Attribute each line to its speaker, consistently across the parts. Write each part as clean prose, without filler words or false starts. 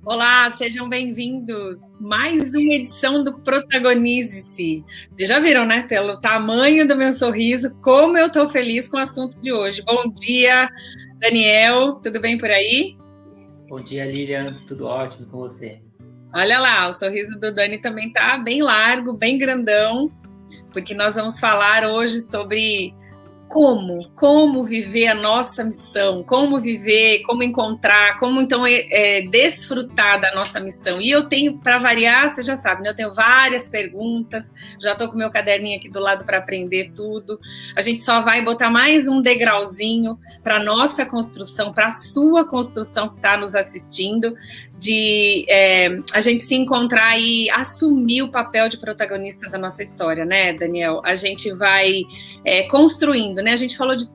Speaker 1: Olá, sejam bem-vindos. Mais uma edição do Protagonize-se. Vocês já viram, né? Pelo tamanho do meu sorriso, como eu estou feliz com o assunto de hoje. Bom dia, Daniel. Tudo bem por aí?
Speaker 2: Bom dia, Lilian. Tudo ótimo com você?
Speaker 1: Olha lá, o sorriso do Dani também tá bem largo, bem grandão, porque nós vamos falar hoje sobre como viver a nossa missão, como viver, como encontrar, como então desfrutar da nossa missão. E eu tenho, para variar, você já sabe, né? Eu tenho várias perguntas, já estou com o meu caderninho aqui do lado para aprender tudo. A gente só vai botar mais um degrauzinho para a nossa construção, para a sua construção que está nos assistindo, de a gente se encontrar e assumir o papel de protagonista da nossa história, né, Daniel? A gente vai construindo, né? A gente falou de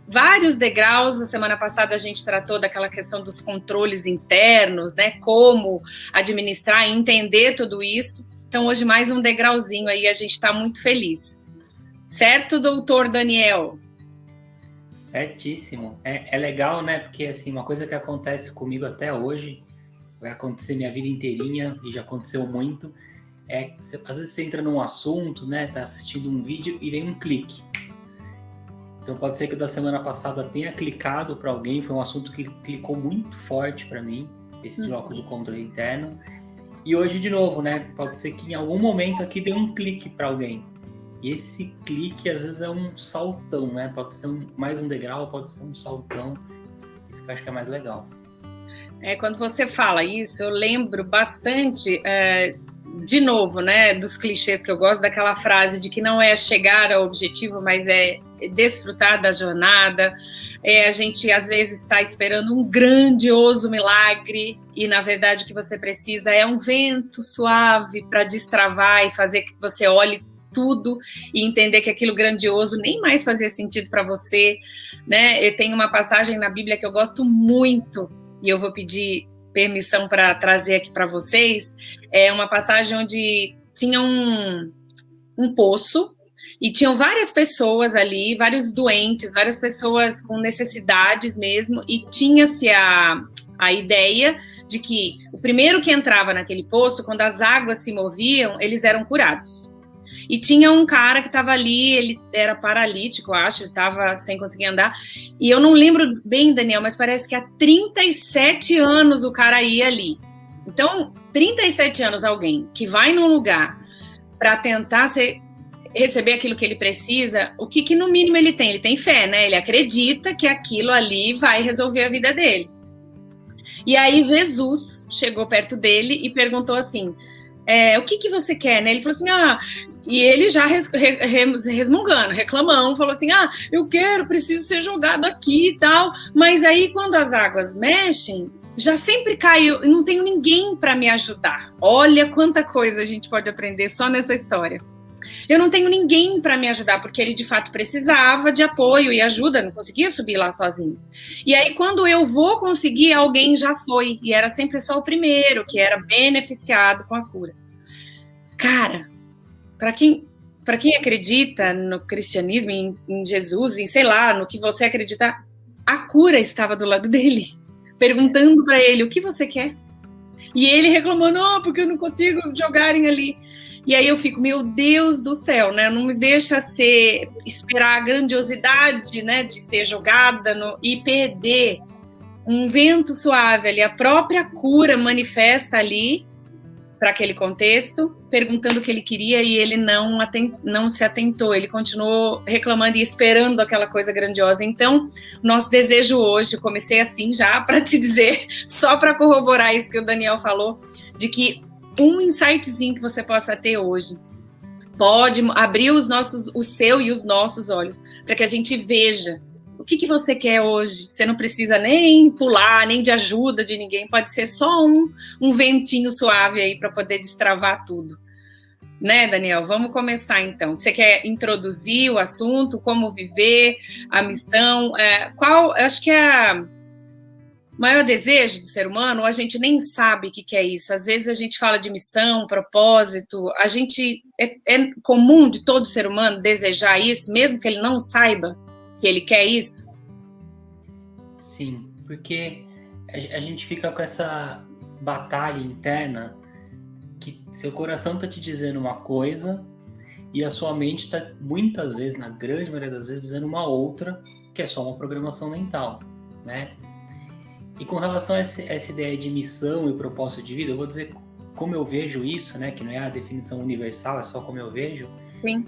Speaker 1: vários degraus. A semana passada a gente tratou daquela questão dos controles internos, né? Como administrar e entender tudo isso. Então, hoje mais um degrauzinho aí, a gente está muito feliz. Certo, doutor Daniel?
Speaker 2: Certíssimo. É legal, né? Porque, assim, uma coisa que acontece comigo até hoje, vai acontecer minha vida inteirinha, e já aconteceu muito, às vezes você entra num assunto, né? Tá assistindo um vídeo e vem um clique. Então pode ser que da semana passada tenha clicado para alguém, foi um assunto que clicou muito forte para mim, esse de óculos do controle interno. E hoje de novo, né? Pode ser que em algum momento aqui dê um clique para alguém. E esse clique às vezes é um saltão, né? Pode ser mais um degrau, pode ser um saltão. Isso que eu acho que é mais legal.
Speaker 1: Quando você fala isso, eu lembro bastante, de novo, né, dos clichês que eu gosto, daquela frase de que não é chegar ao objetivo, mas é desfrutar da jornada. A gente, às vezes, está esperando um grandioso milagre e, na verdade, o que você precisa é um vento suave para destravar e fazer que você olhe tudo e entender que aquilo grandioso nem mais fazia sentido para você, né? Eu tenho uma passagem na Bíblia que eu gosto muito, e eu vou pedir permissão para trazer aqui para vocês. É uma passagem onde tinha um poço e tinham várias pessoas ali, vários doentes, várias pessoas com necessidades mesmo, e tinha-se a ideia de que o primeiro que entrava naquele poço, quando as águas se moviam, eles eram curados. E tinha um cara que estava ali, ele era paralítico, eu acho, ele estava sem conseguir andar. E eu não lembro bem, Daniel, mas parece que há 37 anos o cara ia ali. Então, 37 anos alguém que vai num lugar para tentar receber aquilo que ele precisa, o que no mínimo ele tem? Ele tem fé, né? Ele acredita que aquilo ali vai resolver a vida dele. E aí Jesus chegou perto dele e perguntou assim, o que você quer, né? Ele falou assim, e ele já resmungando, reclamando, falou assim, eu preciso ser jogado aqui e tal, mas aí quando as águas mexem, já sempre caiu, não tenho ninguém para me ajudar. Olha quanta coisa a gente pode aprender só nessa história. Eu não tenho ninguém para me ajudar, porque ele de fato precisava de apoio e ajuda, não conseguia subir lá sozinho. E aí, quando eu vou conseguir, alguém já foi, e era sempre só o primeiro que era beneficiado com a cura. Cara, para quem acredita no cristianismo, em Jesus, em sei lá, no que você acredita, a cura estava do lado dele, perguntando para ele, o que você quer? E ele reclamou, não, porque eu não consigo jogarem ali. E aí eu fico, meu Deus do céu, né? Não me deixa esperar a grandiosidade, né, de ser jogada e perder um vento suave ali. A própria cura manifesta ali, para aquele contexto, perguntando o que ele queria, e ele não se atentou, ele continuou reclamando e esperando aquela coisa grandiosa. Então, nosso desejo hoje, eu comecei assim já para te dizer, só para corroborar isso que o Daniel falou, de que um insightzinho que você possa ter hoje pode abrir o seu e os nossos olhos, para que a gente veja o que você quer hoje. Você não precisa nem pular, nem de ajuda de ninguém, pode ser só um ventinho suave aí para poder destravar tudo. Né, Daniel? Vamos começar então. Você quer introduzir o assunto, como viver, a missão? Acho que é o maior desejo do ser humano, a gente nem sabe o que é isso. Às vezes a gente fala de missão, propósito, é comum de todo ser humano desejar isso, mesmo que ele não saiba que ele quer isso?
Speaker 2: Sim, porque a gente fica com essa batalha interna que seu coração está te dizendo uma coisa e a sua mente está, muitas vezes, na grande maioria das vezes, dizendo uma outra, que é só uma programação mental, né? E com relação a essa ideia de missão e propósito de vida, eu vou dizer como eu vejo isso, né? Que não é a definição universal, é só como eu vejo.
Speaker 1: Sim.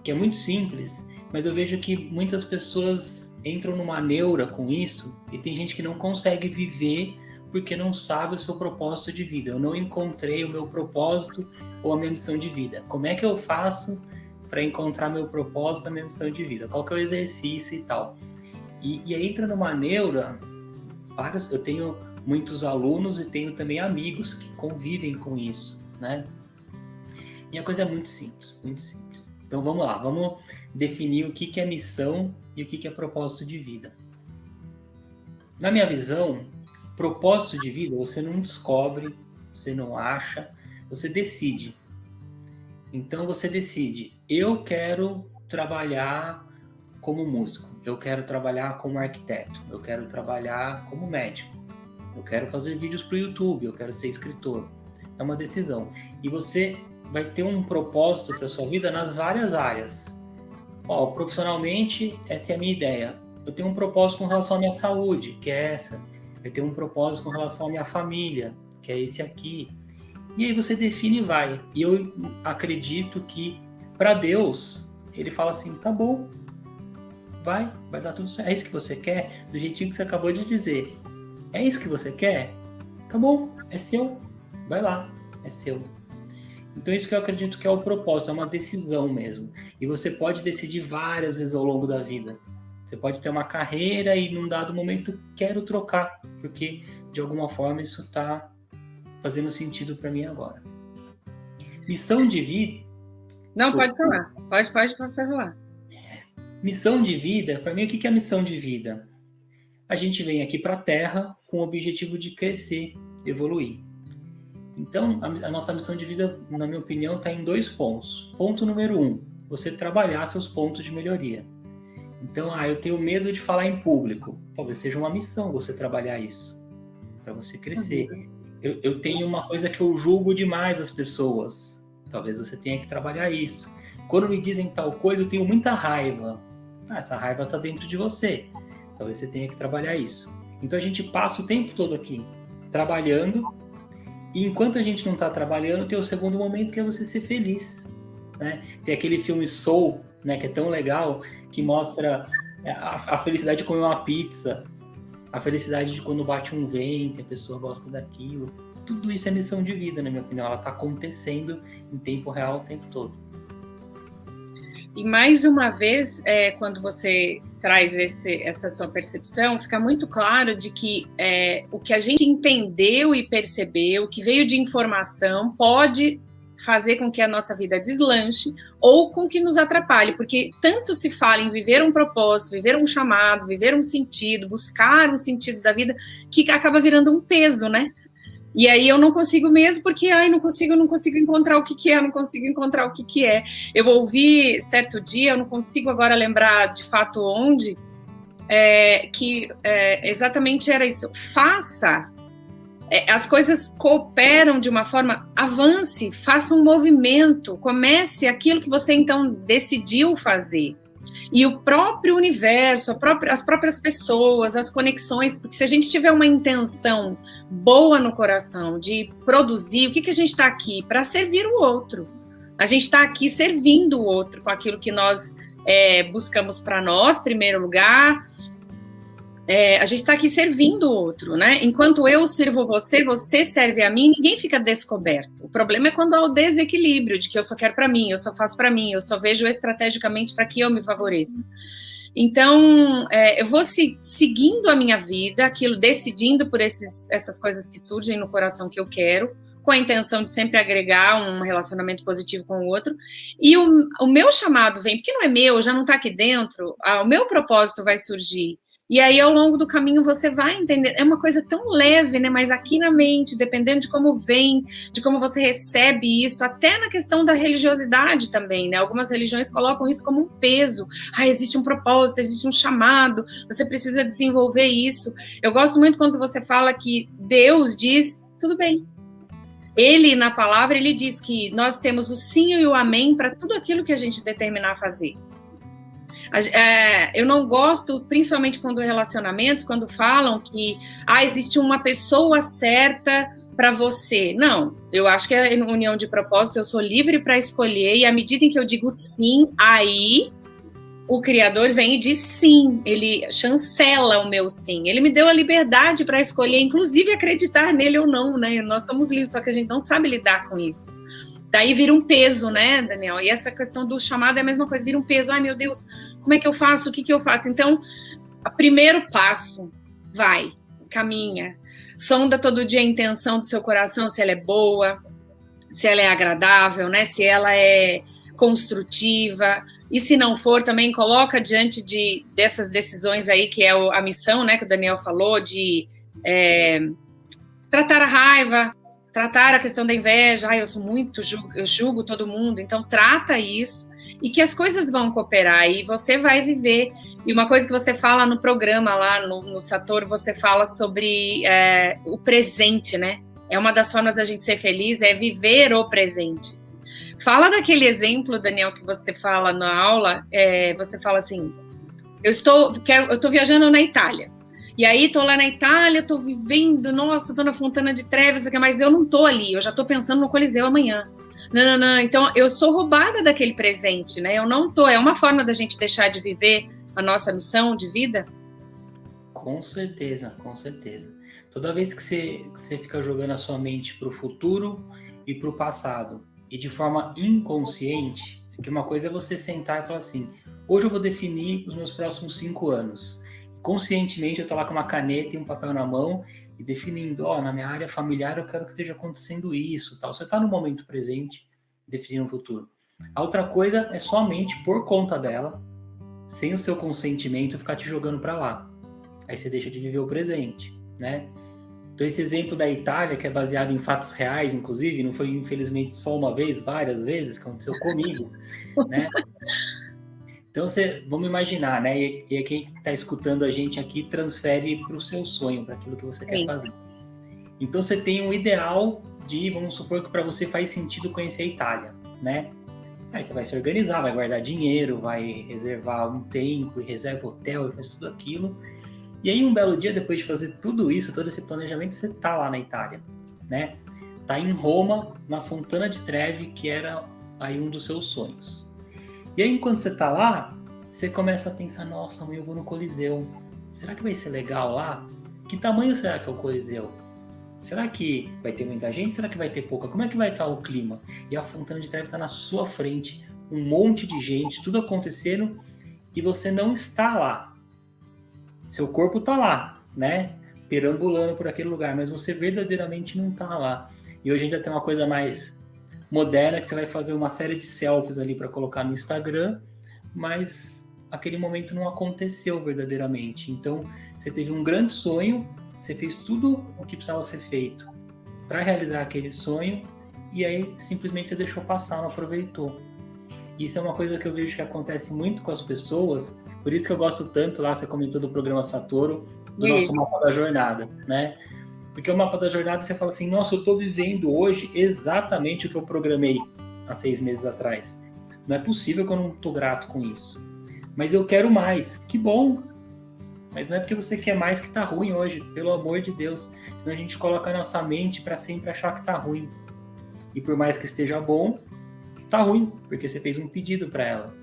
Speaker 2: Que é muito simples, mas eu vejo que muitas pessoas entram numa neura com isso e tem gente que não consegue viver porque não sabe o seu propósito de vida. Eu não encontrei o meu propósito ou a minha missão de vida. Como é que eu faço para encontrar meu propósito, a minha missão de vida? Qual que é o exercício e tal? E aí entra numa neura, eu tenho muitos alunos e tenho também amigos que convivem com isso, né? E a coisa é muito simples, muito simples. Então vamos lá, vamos definir o que é missão e o que é propósito de vida. Na minha visão, propósito de vida você não descobre, você não acha, você decide. Então você decide, eu quero trabalhar como músico, eu quero trabalhar como arquiteto, eu quero trabalhar como médico, eu quero fazer vídeos para o YouTube, eu quero ser escritor. É uma decisão. E você vai ter um propósito para a sua vida nas várias áreas. Profissionalmente, essa é a minha ideia. Eu tenho um propósito com relação à minha saúde, que é essa. Eu tenho um propósito com relação à minha família, que é esse aqui. E aí você define e vai. E eu acredito que, para Deus, ele fala assim, tá bom, vai dar tudo certo. É isso que você quer? Do jeitinho que você acabou de dizer. É isso que você quer? Tá bom, é seu. Vai lá, é seu. Então isso que eu acredito que é o propósito, é uma decisão mesmo. E você pode decidir várias vezes ao longo da vida. Você pode ter uma carreira e num dado momento quero trocar, porque de alguma forma isso está fazendo sentido para mim agora. Missão de vida...
Speaker 1: Não, pode falar. Pode falar.
Speaker 2: Missão de vida, para mim o que é missão de vida? A gente vem aqui para a Terra com o objetivo de crescer, evoluir. Então, a nossa missão de vida, na minha opinião, está em 2 pontos. Ponto número 1, você trabalhar seus pontos de melhoria. Então, eu tenho medo de falar em público. Talvez seja uma missão você trabalhar isso, para você crescer. Eu tenho uma coisa que eu julgo demais as pessoas. Talvez você tenha que trabalhar isso. Quando me dizem tal coisa, eu tenho muita raiva. Essa raiva está dentro de você. Talvez você tenha que trabalhar isso. Então, a gente passa o tempo todo aqui trabalhando. E enquanto a gente não está trabalhando, tem o segundo momento que é você ser feliz, né? Tem aquele filme Soul, né, que é tão legal, que mostra a felicidade de comer uma pizza, a felicidade de quando bate um vento e a pessoa gosta daquilo. Tudo isso é missão de vida, na minha opinião. Ela está acontecendo em tempo real o tempo todo.
Speaker 1: E mais uma vez, quando você traz essa sua percepção, fica muito claro de que o que a gente entendeu e percebeu, o que veio de informação, pode fazer com que a nossa vida deslanche ou com que nos atrapalhe, porque tanto se fala em viver um propósito, viver um chamado, viver um sentido, buscar um sentido da vida, que acaba virando um peso, né? E aí eu não consigo mesmo, porque não consigo encontrar o que é, não consigo encontrar o que é. Eu ouvi certo dia, eu não consigo agora lembrar de fato onde, que exatamente era isso. Faça, as coisas cooperam de uma forma, avance, faça um movimento, comece aquilo que você então decidiu fazer. E o próprio universo, as próprias pessoas, as conexões, porque se a gente tiver uma intenção boa no coração de produzir, o que a gente está aqui? Para servir o outro. A gente está aqui servindo o outro com aquilo que nós buscamos para nós, em primeiro lugar. A gente está aqui servindo o outro, né? Enquanto eu sirvo você, você serve a mim, ninguém fica descoberto. O problema é quando há o desequilíbrio de que eu só quero para mim, eu só faço para mim, eu só vejo estrategicamente para que eu me favoreça. Então, eu vou seguindo a minha vida, aquilo, decidindo por essas coisas que surgem no coração que eu quero, com a intenção de sempre agregar um relacionamento positivo com o outro. E o meu chamado vem, porque não é meu, já não está aqui dentro, o meu propósito vai surgir. E aí, ao longo do caminho, você vai entender. É uma coisa tão leve, né? Mas aqui na mente, dependendo de como vem, de como você recebe isso, até na questão da religiosidade também, né? Algumas religiões colocam isso como um peso. Ah, existe um propósito, existe um chamado, você precisa desenvolver isso. Eu gosto muito quando você fala que Deus diz, tudo bem. Ele, na palavra, ele diz que nós temos o sim e o amém para tudo aquilo que a gente determinar a fazer. Eu não gosto, principalmente quando relacionamentos, quando falam que existe uma pessoa certa para você. Não, eu acho que é união de propósito, eu sou livre para escolher, e à medida em que eu digo sim, aí o Criador vem e diz sim, ele chancela o meu sim, ele me deu a liberdade para escolher, inclusive acreditar nele ou não, né? Nós somos livres, só que a gente não sabe lidar com isso. Daí vira um peso, né, Daniel? E essa questão do chamado é a mesma coisa, vira um peso. Ai, meu Deus, como é que eu faço? O que eu faço? Então, o primeiro passo, vai, caminha. Sonda todo dia a intenção do seu coração, se ela é boa, se ela é agradável, né? Se ela é construtiva. E se não for, também coloca diante dessas decisões aí, que é a missão, né, que o Daniel falou, de tratar a raiva, tratar a questão da inveja, eu sou muito, eu julgo todo mundo, então trata isso, e que as coisas vão cooperar, e você vai viver. E uma coisa que você fala no programa lá, no Satoru, você fala sobre o presente, né? É uma das formas da gente ser feliz, é viver o presente. Fala daquele exemplo, Daniel, que você fala na aula, você fala assim, eu estou viajando na Itália, e aí tô lá na Itália, tô vivendo, nossa, tô na Fontana de Trevi, mas eu não tô ali, eu já tô pensando no Coliseu amanhã. Não. Então eu sou roubada daquele presente, né? Eu não tô. É uma forma da gente deixar de viver a nossa missão de vida?
Speaker 2: Com certeza, com certeza. Toda vez que você fica jogando a sua mente pro futuro e pro passado, e de forma inconsciente, que uma coisa é você sentar e falar assim, hoje eu vou definir os meus próximos 5 anos. Conscientemente eu tô lá com uma caneta e um papel na mão e definindo, na minha área familiar eu quero que esteja acontecendo isso, tal. Você tá no momento presente, definindo o futuro. A outra coisa é somente por conta dela, sem o seu consentimento, ficar te jogando para lá. Aí você deixa de viver o presente, né? Então esse exemplo da Itália, que é baseado em fatos reais, inclusive, não foi infelizmente só uma vez, várias vezes, que aconteceu comigo, né? Então, vamos imaginar, né? E quem está escutando a gente aqui transfere para o seu sonho, para aquilo que você quer fazer. Então, você tem um ideal vamos supor que para você faz sentido conhecer a Itália, né? Aí você vai se organizar, vai guardar dinheiro, vai reservar um tempo, e reserva hotel, e faz tudo aquilo. E aí, um belo dia, depois de fazer tudo isso, todo esse planejamento, você tá lá na Itália, né? Tá em Roma, na Fontana de Trevi, que era aí um dos seus sonhos. E aí, enquanto você tá lá, você começa a pensar, nossa, amanhã eu vou no Coliseu. Será que vai ser legal lá? Que tamanho será que é o Coliseu? Será que vai ter muita gente? Será que vai ter pouca? Como é que vai estar o clima? E a Fontana de Trevi está na sua frente, um monte de gente, tudo acontecendo, e você não está lá. Seu corpo está lá, né? Perambulando por aquele lugar, mas você verdadeiramente não está lá. E hoje ainda tem uma coisa mais moderna, que você vai fazer uma série de selfies ali para colocar no Instagram, mas aquele momento não aconteceu verdadeiramente. Então, você teve um grande sonho, você fez tudo o que precisava ser feito para realizar aquele sonho, e aí simplesmente você deixou passar, não aproveitou. Isso é uma coisa que eu vejo que acontece muito com as pessoas, por isso que eu gosto tanto, lá você comentou do programa Satoru, do nosso mapa da jornada, né? Porque o mapa da jornada você fala assim, nossa, eu estou vivendo hoje exatamente o que eu programei há 6 meses atrás. Não é possível que eu não estou grato com isso. Mas eu quero mais. Que bom! Mas não é porque você quer mais que está ruim hoje, pelo amor de Deus. Senão a gente coloca a nossa mente para sempre achar que está ruim. E por mais que esteja bom, está ruim, porque você fez um pedido para ela.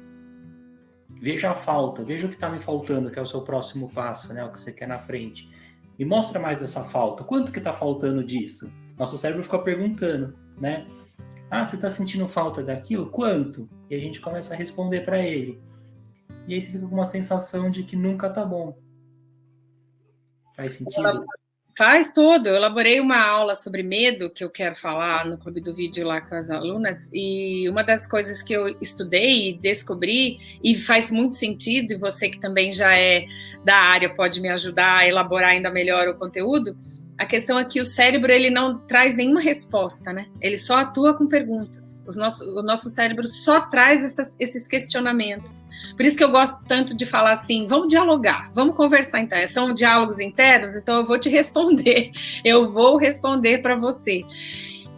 Speaker 2: Veja a falta, veja o que está me faltando, que é o seu próximo passo, né? O que você quer na frente. Me mostra mais dessa falta. Quanto que está faltando disso? Nosso cérebro fica perguntando, né? Você está sentindo falta daquilo? Quanto? E a gente começa a responder para ele. E aí você fica com uma sensação de que nunca tá bom. Faz sentido?
Speaker 1: Faz todo. Eu elaborei uma aula sobre medo, que eu quero falar no Clube do Vídeo lá com as alunas, e uma das coisas que eu estudei e descobri, e faz muito sentido, e você que também já é da área pode me ajudar a elaborar ainda melhor o conteúdo, a questão é que o cérebro ele não traz nenhuma resposta, né? Ele só atua com perguntas. O nosso cérebro só traz esses questionamentos. Por isso que eu gosto tanto de falar assim, vamos dialogar, vamos conversar. Então, são diálogos internos, então eu vou te responder. Eu vou responder para você.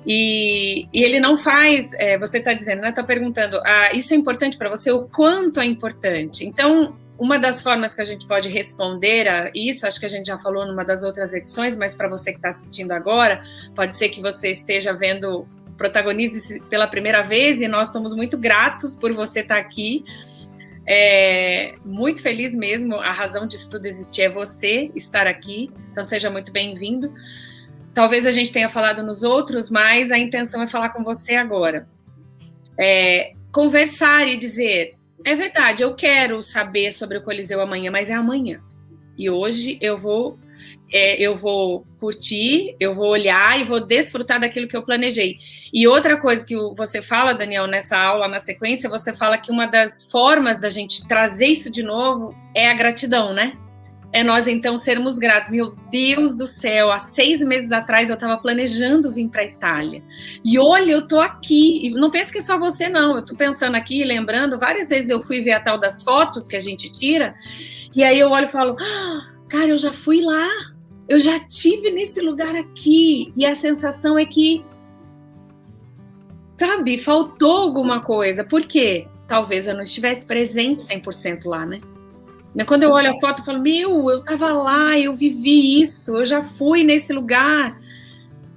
Speaker 1: E ele não faz, você está dizendo, né? Está perguntando, isso é importante para você? O quanto é importante? Então, uma das formas que a gente pode responder a isso, acho que a gente já falou numa das outras edições, mas para você que está assistindo agora, pode ser que você esteja vendo Protagonize pela primeira vez, e nós somos muito gratos por você estar aqui. Muito feliz mesmo, a razão disso tudo existir é você estar aqui, então seja muito bem-vindo. Talvez a gente tenha falado nos outros, mas a intenção é falar com você agora. Conversar e dizer, é verdade, eu quero saber sobre o Coliseu amanhã, mas é amanhã. E hoje eu vou curtir, eu vou olhar e vou desfrutar daquilo que eu planejei. E outra coisa que você fala, Daniel, nessa aula, na sequência, você fala que uma das formas da gente trazer isso de novo é a gratidão, né? É nós, então, sermos gratos. Meu Deus do céu, há 6 meses atrás eu estava planejando vir para a Itália. E olha, eu estou aqui. E não pense que é só você, não. Eu estou pensando aqui, lembrando, várias vezes eu fui ver a tal das fotos que a gente tira, e aí eu olho e falo, cara, eu já fui lá. Eu já estive nesse lugar aqui. E a sensação é que, sabe, faltou alguma coisa. Por quê? Talvez eu não estivesse presente 100% lá, né? Quando eu olho a foto, eu falo, eu estava lá, eu vivi isso, eu já fui nesse lugar.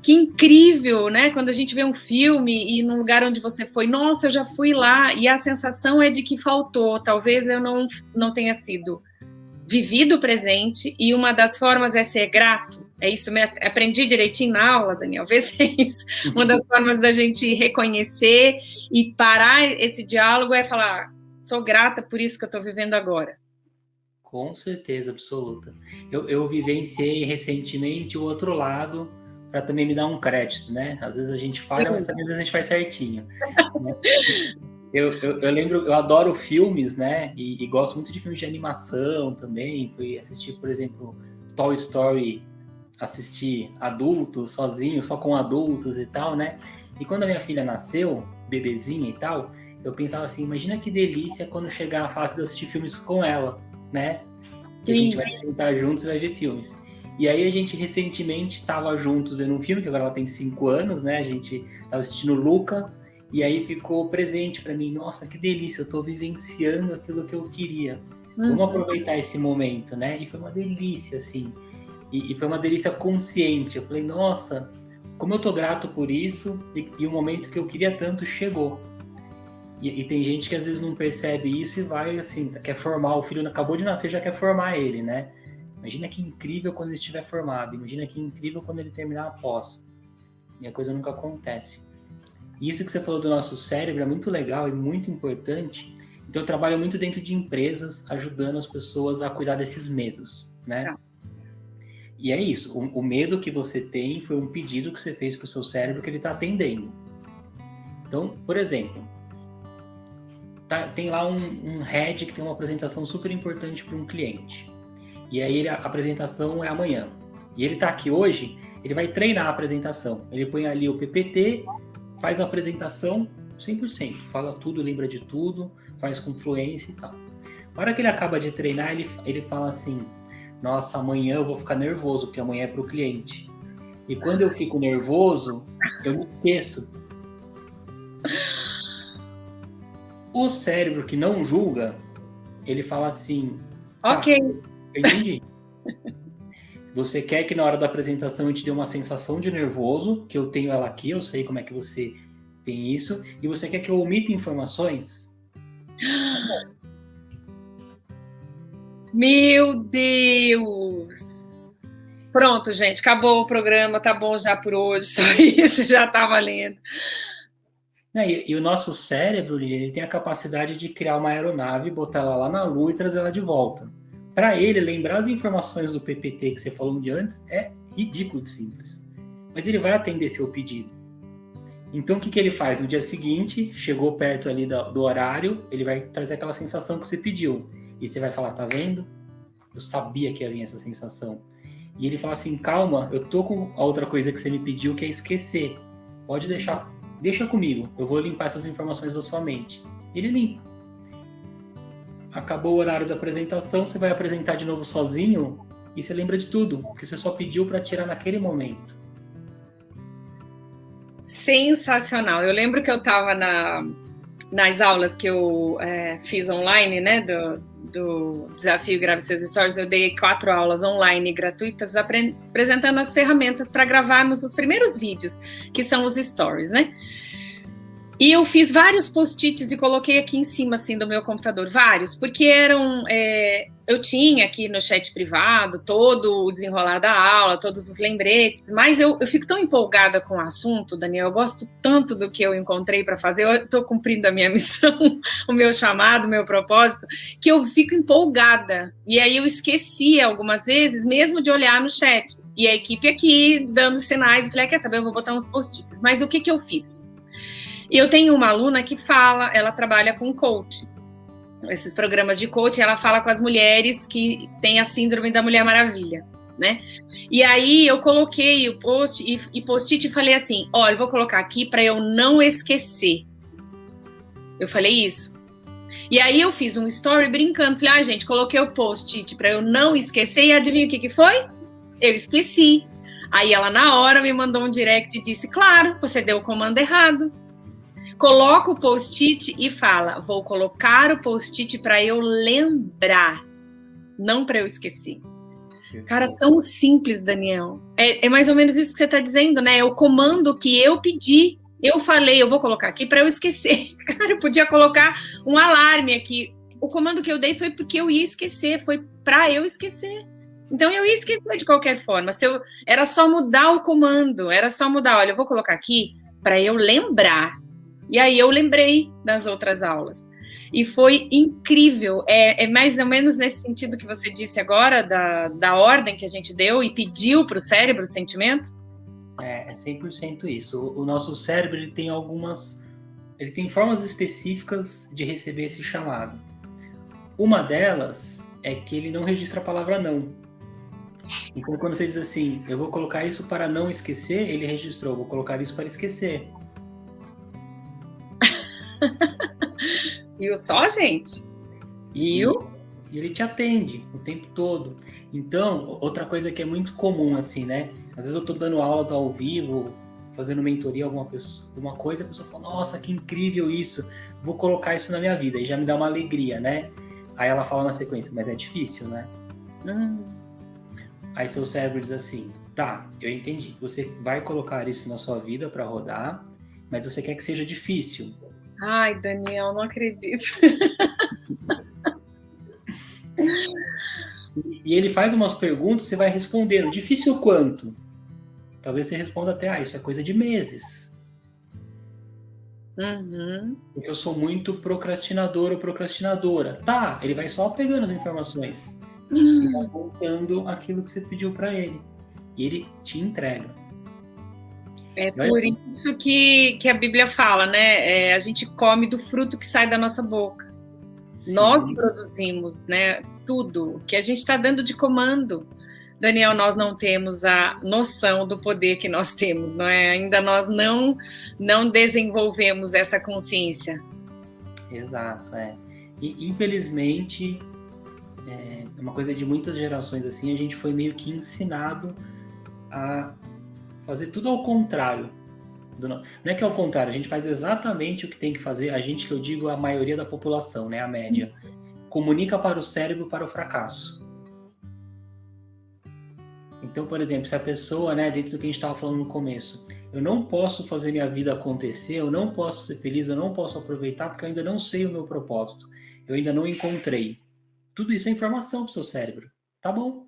Speaker 1: Que incrível, né? Quando a gente vê um filme e num lugar onde você foi, nossa, eu já fui lá. E a sensação é de que faltou, talvez eu não tenha sido vivido o presente, e uma das formas é ser grato. É isso, aprendi direitinho na aula, Daniel, vê se é isso. Uma das formas da gente reconhecer e parar esse diálogo é falar, sou grata por isso que eu estou vivendo agora.
Speaker 2: Com certeza absoluta. Eu vivenciei recentemente o outro lado para também me dar um crédito, né? Às vezes a gente falha, mas também às vezes a gente faz certinho. Né? Eu lembro, eu adoro filmes, né? E gosto muito de filmes de animação também. Fui assistir, por exemplo, Toy Story, assistir adulto, sozinho, só com adultos e tal, né? E quando a minha filha nasceu, bebezinha e tal, eu pensava assim, imagina que delícia quando chegar a fase de eu assistir filmes com ela, né? Que a gente vai sentar juntos e vai ver filmes. E aí a gente recentemente estava juntos vendo um filme, que agora ela tem 5 anos, né? A gente estava assistindo Luca, e aí ficou presente para mim. Nossa, que delícia, eu estou vivenciando aquilo que eu queria. Vamos aproveitar esse momento, né? E foi uma delícia, assim. E foi uma delícia consciente. Eu falei, nossa, como eu tô grato por isso, e o momento que eu queria tanto chegou. E tem gente que às vezes não percebe isso e vai assim, quer formar, o filho acabou de nascer, já quer formar ele, né? Imagina que incrível quando ele estiver formado, imagina que incrível quando ele terminar a pós. E a coisa nunca acontece. E isso que você falou do nosso cérebro é muito legal e muito importante. Então eu trabalho muito dentro de empresas, ajudando as pessoas a cuidar desses medos, né? E é isso, o medo que você tem foi um pedido que você fez para o seu cérebro que ele está atendendo. Então, por exemplo, tem lá um head que tem uma apresentação super importante para um cliente. E aí a apresentação é amanhã. E ele está aqui hoje, ele vai treinar a apresentação. Ele põe ali o PPT, faz a apresentação 100%. Fala tudo, lembra de tudo, faz com fluência e tal. Na hora que ele acaba de treinar, ele fala assim, nossa, amanhã eu vou ficar nervoso, porque amanhã é para o cliente. E quando eu fico nervoso, eu me esqueço. O cérebro que não julga, ele fala assim,
Speaker 1: ok,
Speaker 2: eu entendi. Você quer que na hora da apresentação eu te dê uma sensação de nervoso, que eu tenho ela aqui, eu sei como é que você tem isso, e você quer que eu omita informações?
Speaker 1: Meu Deus! Pronto, gente, acabou o programa, tá bom já por hoje, só isso já tá valendo.
Speaker 2: E o nosso cérebro, ele tem a capacidade de criar uma aeronave, botar ela lá na Lua e trazer ela de volta. Para ele, lembrar as informações do PPT que você falou de antes é ridículo de simples. Mas ele vai atender seu pedido. Então, o que ele faz? No dia seguinte, chegou perto ali do horário, ele vai trazer aquela sensação que você pediu. E você vai falar, tá vendo? Eu sabia que ia vir essa sensação. E ele fala assim, calma, eu tô com a outra coisa que você me pediu, que é esquecer. Pode deixar, deixa comigo, eu vou limpar essas informações da sua mente. Ele limpa. Acabou o horário da apresentação, você vai apresentar de novo sozinho e você lembra de tudo, porque você só pediu para tirar naquele momento.
Speaker 1: Sensacional. Eu lembro que eu estava nas aulas que eu fiz online, né, do Desafio Grave Seus Stories. Eu dei 4 aulas online gratuitas apresentando as ferramentas para gravarmos os primeiros vídeos, que são os stories, né? E eu fiz vários post-its e coloquei aqui em cima, assim, do meu computador, vários, porque eram... eu tinha aqui no chat privado todo o desenrolar da aula, todos os lembretes, mas eu fico tão empolgada com o assunto, Daniel, eu gosto tanto do que eu encontrei para fazer, eu estou cumprindo a minha missão, o meu chamado, o meu propósito, que eu fico empolgada. E aí eu esqueci algumas vezes, mesmo de olhar no chat. E a equipe aqui dando sinais, eu falei, quer saber, eu vou botar uns post-its. Mas o que eu fiz? E eu tenho uma aluna que ela trabalha com coach, esses programas de coach, ela fala com as mulheres que têm a síndrome da Mulher Maravilha, né? E aí eu coloquei o post-it e falei assim, olha, eu vou colocar aqui para eu não esquecer. Eu falei isso. E aí eu fiz um story brincando, falei, gente, coloquei o post-it para eu não esquecer e adivinha o que foi? Eu esqueci. Aí ela na hora me mandou um direct e disse, claro, você deu o comando errado. Coloca o post-it e fala, vou colocar o post-it para eu lembrar, não para eu esquecer. Cara, tão simples, Daniel. É mais ou menos isso que você está dizendo, né? É o comando que eu pedi. Eu falei, eu vou colocar aqui para eu esquecer. Cara, eu podia colocar um alarme aqui. O comando que eu dei foi porque eu ia esquecer, foi para eu esquecer. Então eu ia esquecer de qualquer forma. Era só mudar o comando, era só mudar, olha, eu vou colocar aqui para eu lembrar. E aí eu lembrei das outras aulas. E foi incrível. É mais ou menos nesse sentido que você disse agora, da ordem que a gente deu e pediu para o cérebro o sentimento?
Speaker 2: É 100% isso. O nosso cérebro ele tem formas específicas de receber esse chamado. Uma delas é que ele não registra a palavra não. Então quando você diz assim, eu vou colocar isso para não esquecer, ele registrou, vou colocar isso para esquecer.
Speaker 1: Viu só, gente? Viu?
Speaker 2: E ele te atende o tempo todo. Então, outra coisa que é muito comum, assim, né? Às vezes eu tô dando aulas ao vivo, fazendo mentoria alguma coisa, a pessoa fala, nossa, que incrível isso, vou colocar isso na minha vida, e já me dá uma alegria, né? Aí ela fala na sequência, mas é difícil, né? Aí seu cérebro diz assim, tá, eu entendi, você vai colocar isso na sua vida para rodar, mas você quer que seja difícil.
Speaker 1: Ai, Daniel, não acredito.
Speaker 2: E ele faz umas perguntas, você vai respondendo. Difícil quanto? Talvez você responda até, isso é coisa de meses. Porque eu sou muito procrastinador ou procrastinadora. Tá, ele vai só pegando as informações. E vai voltando aquilo que você pediu para ele. E ele te entrega.
Speaker 1: É por isso que a Bíblia fala, né? A gente come do fruto que sai da nossa boca. Sim. Nós produzimos, né? Tudo que a gente está dando de comando. Daniel, nós não temos a noção do poder que nós temos, não é? Ainda nós não desenvolvemos essa consciência.
Speaker 2: Exato, E infelizmente, é uma coisa de muitas gerações assim, a gente foi meio que ensinado a fazer tudo ao contrário. Não é que é ao contrário, a gente faz exatamente o que tem que fazer, a gente que eu digo a maioria da população, né, a média, comunica para o cérebro para o fracasso. Então, por exemplo, se a pessoa, né, dentro do que a gente estava falando no começo, eu não posso fazer minha vida acontecer, eu não posso ser feliz, eu não posso aproveitar porque eu ainda não sei o meu propósito, eu ainda não encontrei. Tudo isso é informação para o seu cérebro. Tá bom,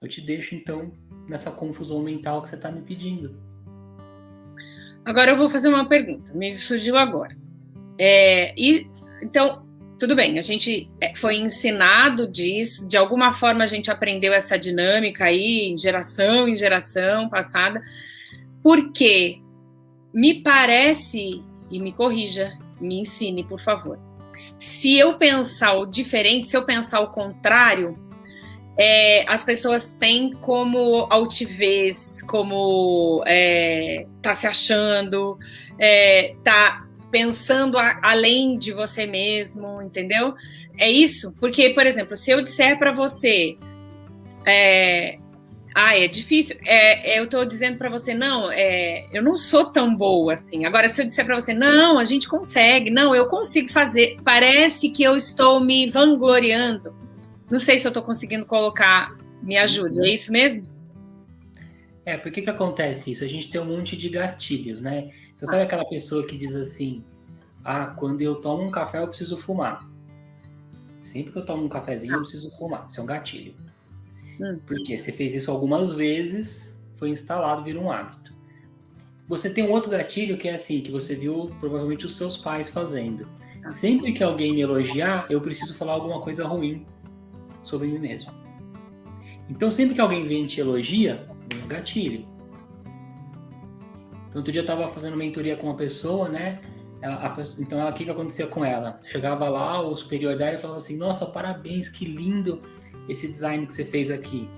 Speaker 2: eu te deixo então nessa confusão mental que você está me pedindo. Agora
Speaker 1: eu vou fazer uma pergunta, me surgiu agora. Então, tudo bem, a gente foi ensinado disso, de alguma forma a gente aprendeu essa dinâmica aí, geração em geração passada, porque me parece, e me corrija, me ensine, por favor, se eu pensar o diferente, se eu pensar o contrário, as pessoas têm como altivez, como tá se achando, tá pensando além de você mesmo, entendeu? É isso, porque, por exemplo, se eu disser para você, é difícil, eu tô dizendo para você, não, eu não sou tão boa assim. Agora, se eu disser para você, não, a gente consegue, não, eu consigo fazer, parece que eu estou me vangloriando. Não sei se eu tô conseguindo colocar, me ajude, é isso mesmo?
Speaker 2: Por que acontece isso? A gente tem um monte de gatilhos, né? Então, sabe aquela pessoa que diz assim, quando eu tomo um café eu preciso fumar. Sempre que eu tomo um cafezinho eu preciso fumar. Isso é um gatilho. Porque você fez isso algumas vezes, foi instalado, vira um hábito. Você tem um outro gatilho que é assim, que você viu provavelmente os seus pais fazendo. Sempre que alguém me elogiar, eu preciso falar alguma coisa ruim sobre mim mesmo. Então, sempre que alguém vem e te elogia, é um gatilho. Então, outro dia eu estava fazendo mentoria com uma pessoa, né? Então, o que acontecia com ela? Chegava lá, o superior dela falava assim, nossa, parabéns, que lindo esse design que você fez aqui.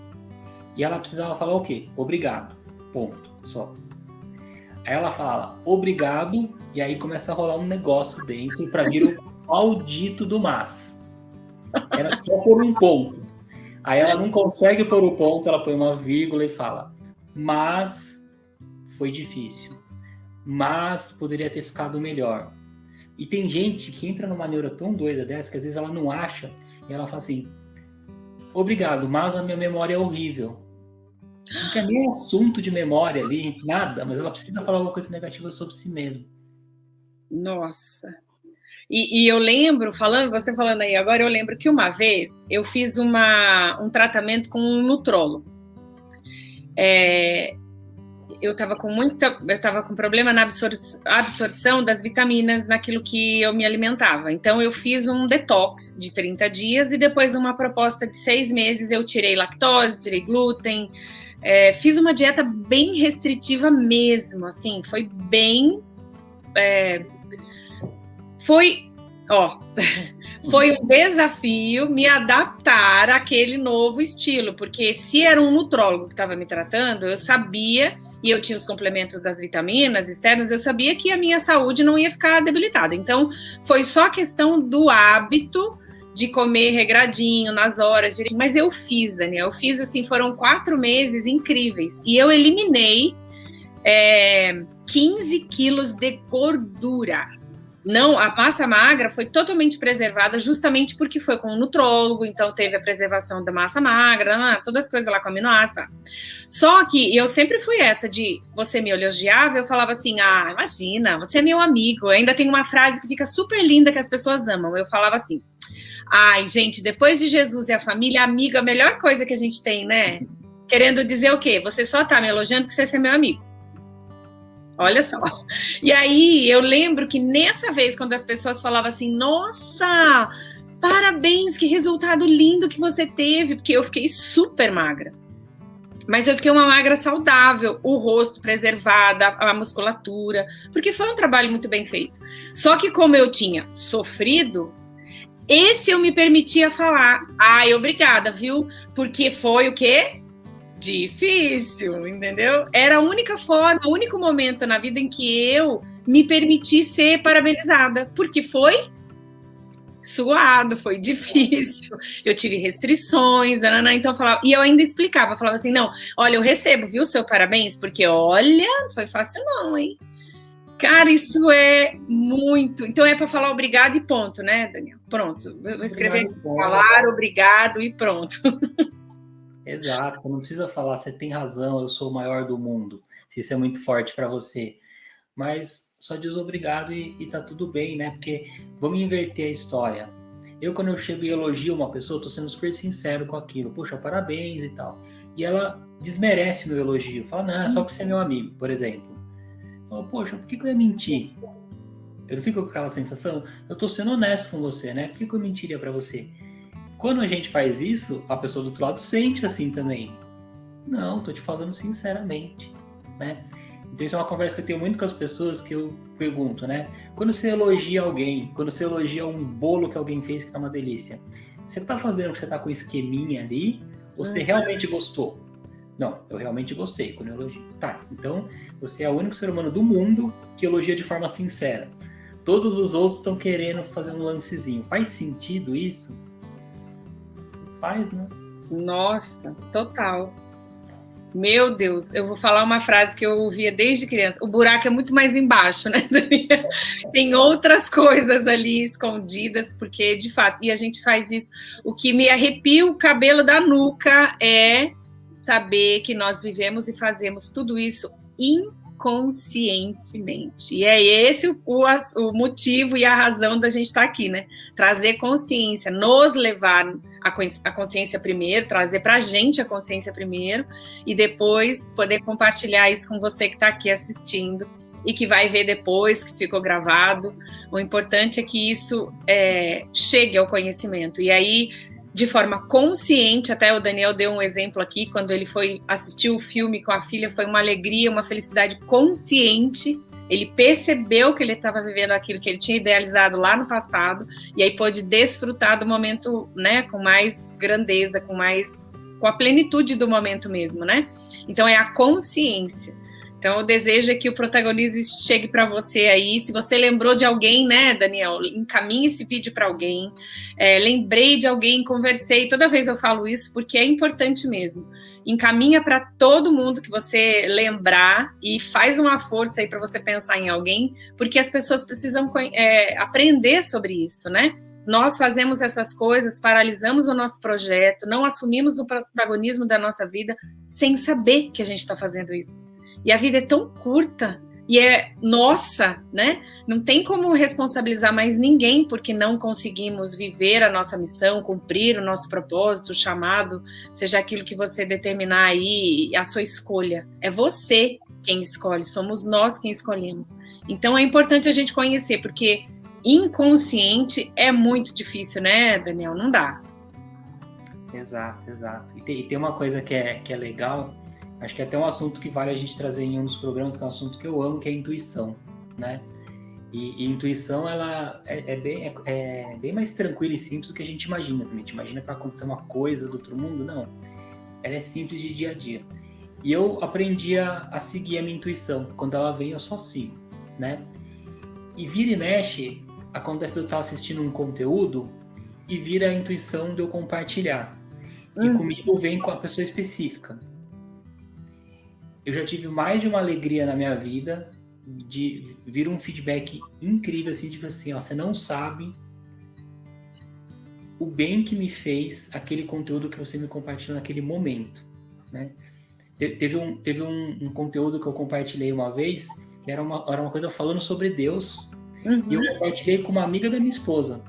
Speaker 2: E ela precisava falar o quê? Obrigado. Ponto. Só. Aí ela fala, obrigado, e aí começa a rolar um negócio dentro para vir o maldito do mas. Era só por um ponto. Aí ela não consegue pôr o ponto, ela põe uma vírgula e fala, mas foi difícil. Mas poderia ter ficado melhor. E tem gente que entra numa neura tão doida dessa que às vezes ela não acha, e ela fala assim, obrigado, mas a minha memória é horrível. Não tinha nem assunto de memória ali, nada, mas ela precisa falar alguma coisa negativa sobre si mesma.
Speaker 1: Nossa. E eu lembro, você falando aí agora, eu lembro que uma vez eu fiz um tratamento com um nutrólogo. Eu estava com problema na absorção das vitaminas naquilo que eu me alimentava. Então, eu fiz um detox de 30 dias e depois uma proposta de 6 meses eu tirei lactose, tirei glúten, fiz uma dieta bem restritiva mesmo, assim, foi bem... Foi um desafio me adaptar àquele novo estilo, porque se era um nutrólogo que estava me tratando, eu sabia, e eu tinha os complementos das vitaminas externas, eu sabia que a minha saúde não ia ficar debilitada. Então, foi só questão do hábito de comer regradinho, nas horas, direitinho. Mas eu fiz, Daniel, assim, foram 4 meses incríveis, e eu eliminei 15 quilos de gordura. Não, a massa magra foi totalmente preservada justamente porque foi com um nutrólogo, então teve a preservação da massa magra, todas as coisas lá com aminoácidos. Só que eu sempre fui essa de você me elogiava, eu falava assim, imagina, você é meu amigo. Ainda tem uma frase que fica super linda que as pessoas amam. Eu falava assim, gente, depois de Jesus e a família, amigo é a melhor coisa que a gente tem, né? Querendo dizer o quê? Você só tá me elogiando porque você é meu amigo. Olha só. E aí, eu lembro que nessa vez, quando as pessoas falavam assim, nossa, parabéns, que resultado lindo que você teve, porque eu fiquei super magra. Mas eu fiquei uma magra saudável, o rosto preservado, a musculatura, porque foi um trabalho muito bem feito. Só que como eu tinha sofrido, esse eu me permitia falar, obrigada, viu? Porque foi o quê? Difícil, entendeu? Era a única forma, o único momento na vida em que eu me permiti ser parabenizada, porque foi suado, foi difícil, eu tive restrições, então eu falava, e eu ainda explicava, falava assim, não, olha, eu recebo, viu, seu parabéns, porque olha, não foi fácil não, hein? Cara, isso é muito, então é para falar obrigado e ponto, né, Daniel? Pronto, vou escrever aqui, falar obrigado e pronto.
Speaker 2: Exato, você não precisa falar, você tem razão, eu sou o maior do mundo, se isso é muito forte para você, mas só diz obrigado e tá tudo bem, né? Porque vamos inverter a história. Quando eu chego e elogio uma pessoa, tô sendo super sincero com aquilo, poxa, parabéns e tal, e ela desmerece meu elogio, fala, não, é só porque você é meu amigo, por exemplo. Fala, poxa, por que eu ia mentir? Eu não fico com aquela sensação? Eu tô sendo honesto com você, né? Por que eu mentiria para você? Quando a gente faz isso, a pessoa do outro lado sente assim também. Não, tô te falando sinceramente, né? Então isso é uma conversa que eu tenho muito com as pessoas, que eu pergunto, né? Quando você elogia alguém, quando você elogia um bolo que alguém fez que tá uma delícia, você tá fazendo porque você tá com esqueminha ali, ou você realmente gostou? Não, eu realmente gostei quando eu elogio. Tá, então você é o único ser humano do mundo que elogia de forma sincera. Todos os outros estão querendo fazer um lancezinho. Faz sentido isso? Faz, né?
Speaker 1: Nossa, total. Meu Deus, eu vou falar uma frase que eu ouvia desde criança. O buraco é muito mais embaixo, né, Daniel? Tem outras coisas ali escondidas, porque, de fato, e a gente faz isso. O que me arrepia o cabelo da nuca é saber que nós vivemos e fazemos tudo isso inconscientemente. E é esse o motivo e a razão da gente estar aqui, né? Trazer consciência, nos levar a consciência primeiro, trazer para a gente a consciência primeiro, e depois poder compartilhar isso com você que está aqui assistindo e que vai ver depois, que ficou gravado. O importante é que isso chegue ao conhecimento. E aí, de forma consciente, até o Daniel deu um exemplo aqui, quando ele foi assistir o filme com a filha, foi uma alegria, uma felicidade consciente. Ele percebeu que ele estava vivendo aquilo que ele tinha idealizado lá no passado, e aí pôde desfrutar do momento, né, com mais grandeza, com a plenitude do momento mesmo, né? Então é a consciência. Então o desejo é que o protagonismo chegue para você aí. Se você lembrou de alguém, né, Daniel, encaminhe esse vídeo para alguém. Lembrei de alguém, conversei. Toda vez eu falo isso porque é importante mesmo. Encaminha para todo mundo que você lembrar e faz uma força aí para você pensar em alguém, porque as pessoas precisam aprender sobre isso, né? Nós fazemos essas coisas, paralisamos o nosso projeto, não assumimos o protagonismo da nossa vida sem saber que a gente está fazendo isso. E a vida é tão curta e é nossa, né? Não tem como responsabilizar mais ninguém porque não conseguimos viver a nossa missão, cumprir o nosso propósito, o chamado, seja aquilo que você determinar aí, a sua escolha. É você quem escolhe, somos nós quem escolhemos. Então é importante a gente conhecer, porque inconsciente é muito difícil, né, Daniel? Não dá.
Speaker 2: Exato. E tem uma coisa que é legal. Acho que é até um assunto que vale a gente trazer em um dos programas, que é um assunto que eu amo, que é a intuição, né? E intuição, ela é bem mais tranquila e simples do que a gente imagina também. A gente imagina que vai acontecer uma coisa do outro mundo, não. Ela é simples de dia a dia. E eu aprendi a seguir a minha intuição. Quando ela vem, eu só sigo, né? E vira e mexe, acontece de eu estar assistindo um conteúdo e vira a intuição de eu compartilhar. E comigo vem com a pessoa específica. Eu já tive mais de uma alegria na minha vida de vir um feedback incrível, assim, de assim, ó, você não sabe o bem que me fez aquele conteúdo que você me compartilhou naquele momento, né? Teve um conteúdo que eu compartilhei uma vez, que era uma coisa falando sobre Deus, e eu compartilhei com uma amiga da minha esposa,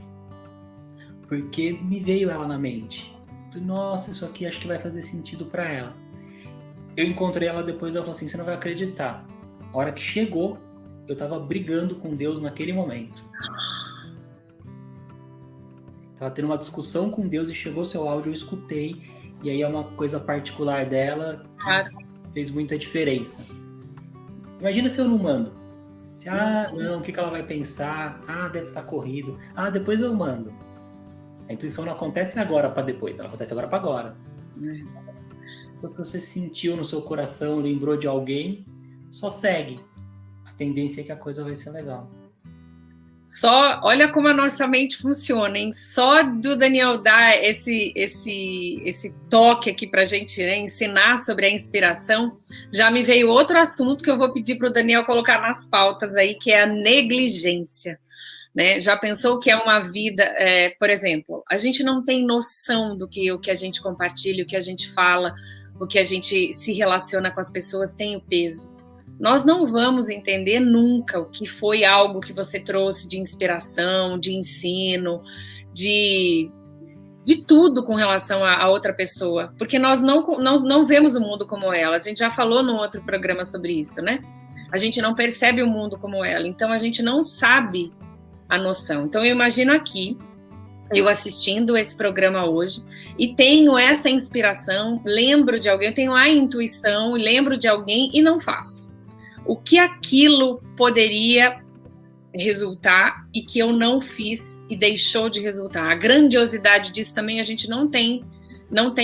Speaker 2: porque me veio ela na mente. Falei, nossa, isso aqui acho que vai fazer sentido para ela. Eu encontrei ela depois, ela falou assim, você não vai acreditar. A hora que chegou, eu tava brigando com Deus naquele momento. Tava tendo uma discussão com Deus e chegou seu áudio, eu escutei. E aí é uma coisa particular dela que fez muita diferença. Imagina se eu não mando. Não, o que ela vai pensar? Deve estar corrido. Depois eu mando. A intuição não acontece agora para depois, ela acontece agora para agora. Porque você sentiu no seu coração, lembrou de alguém, só segue. A tendência é que a coisa vai ser legal.
Speaker 1: Olha como a nossa mente funciona, hein? Só do Daniel dar esse toque aqui pra gente, né, ensinar sobre a inspiração, já me veio outro assunto que eu vou pedir para o Daniel colocar nas pautas aí, que é a negligência. Né? Já pensou que é uma vida, por exemplo, a gente não tem noção do que o que a gente compartilha, o que a gente fala, o que a gente se relaciona com as pessoas tem o peso. Nós não vamos entender nunca o que foi algo que você trouxe de inspiração, de ensino, de tudo com relação a outra pessoa, porque nós não vemos o mundo como ela. A gente já falou num outro programa sobre isso, né? A gente não percebe o mundo como ela, então a gente não sabe a noção. Então, eu imagino aqui, eu assistindo esse programa hoje, e tenho essa inspiração, lembro de alguém, eu tenho a intuição, lembro de alguém e não faço. O que aquilo poderia resultar e que eu não fiz e deixou de resultar. A grandiosidade disso também a gente não tem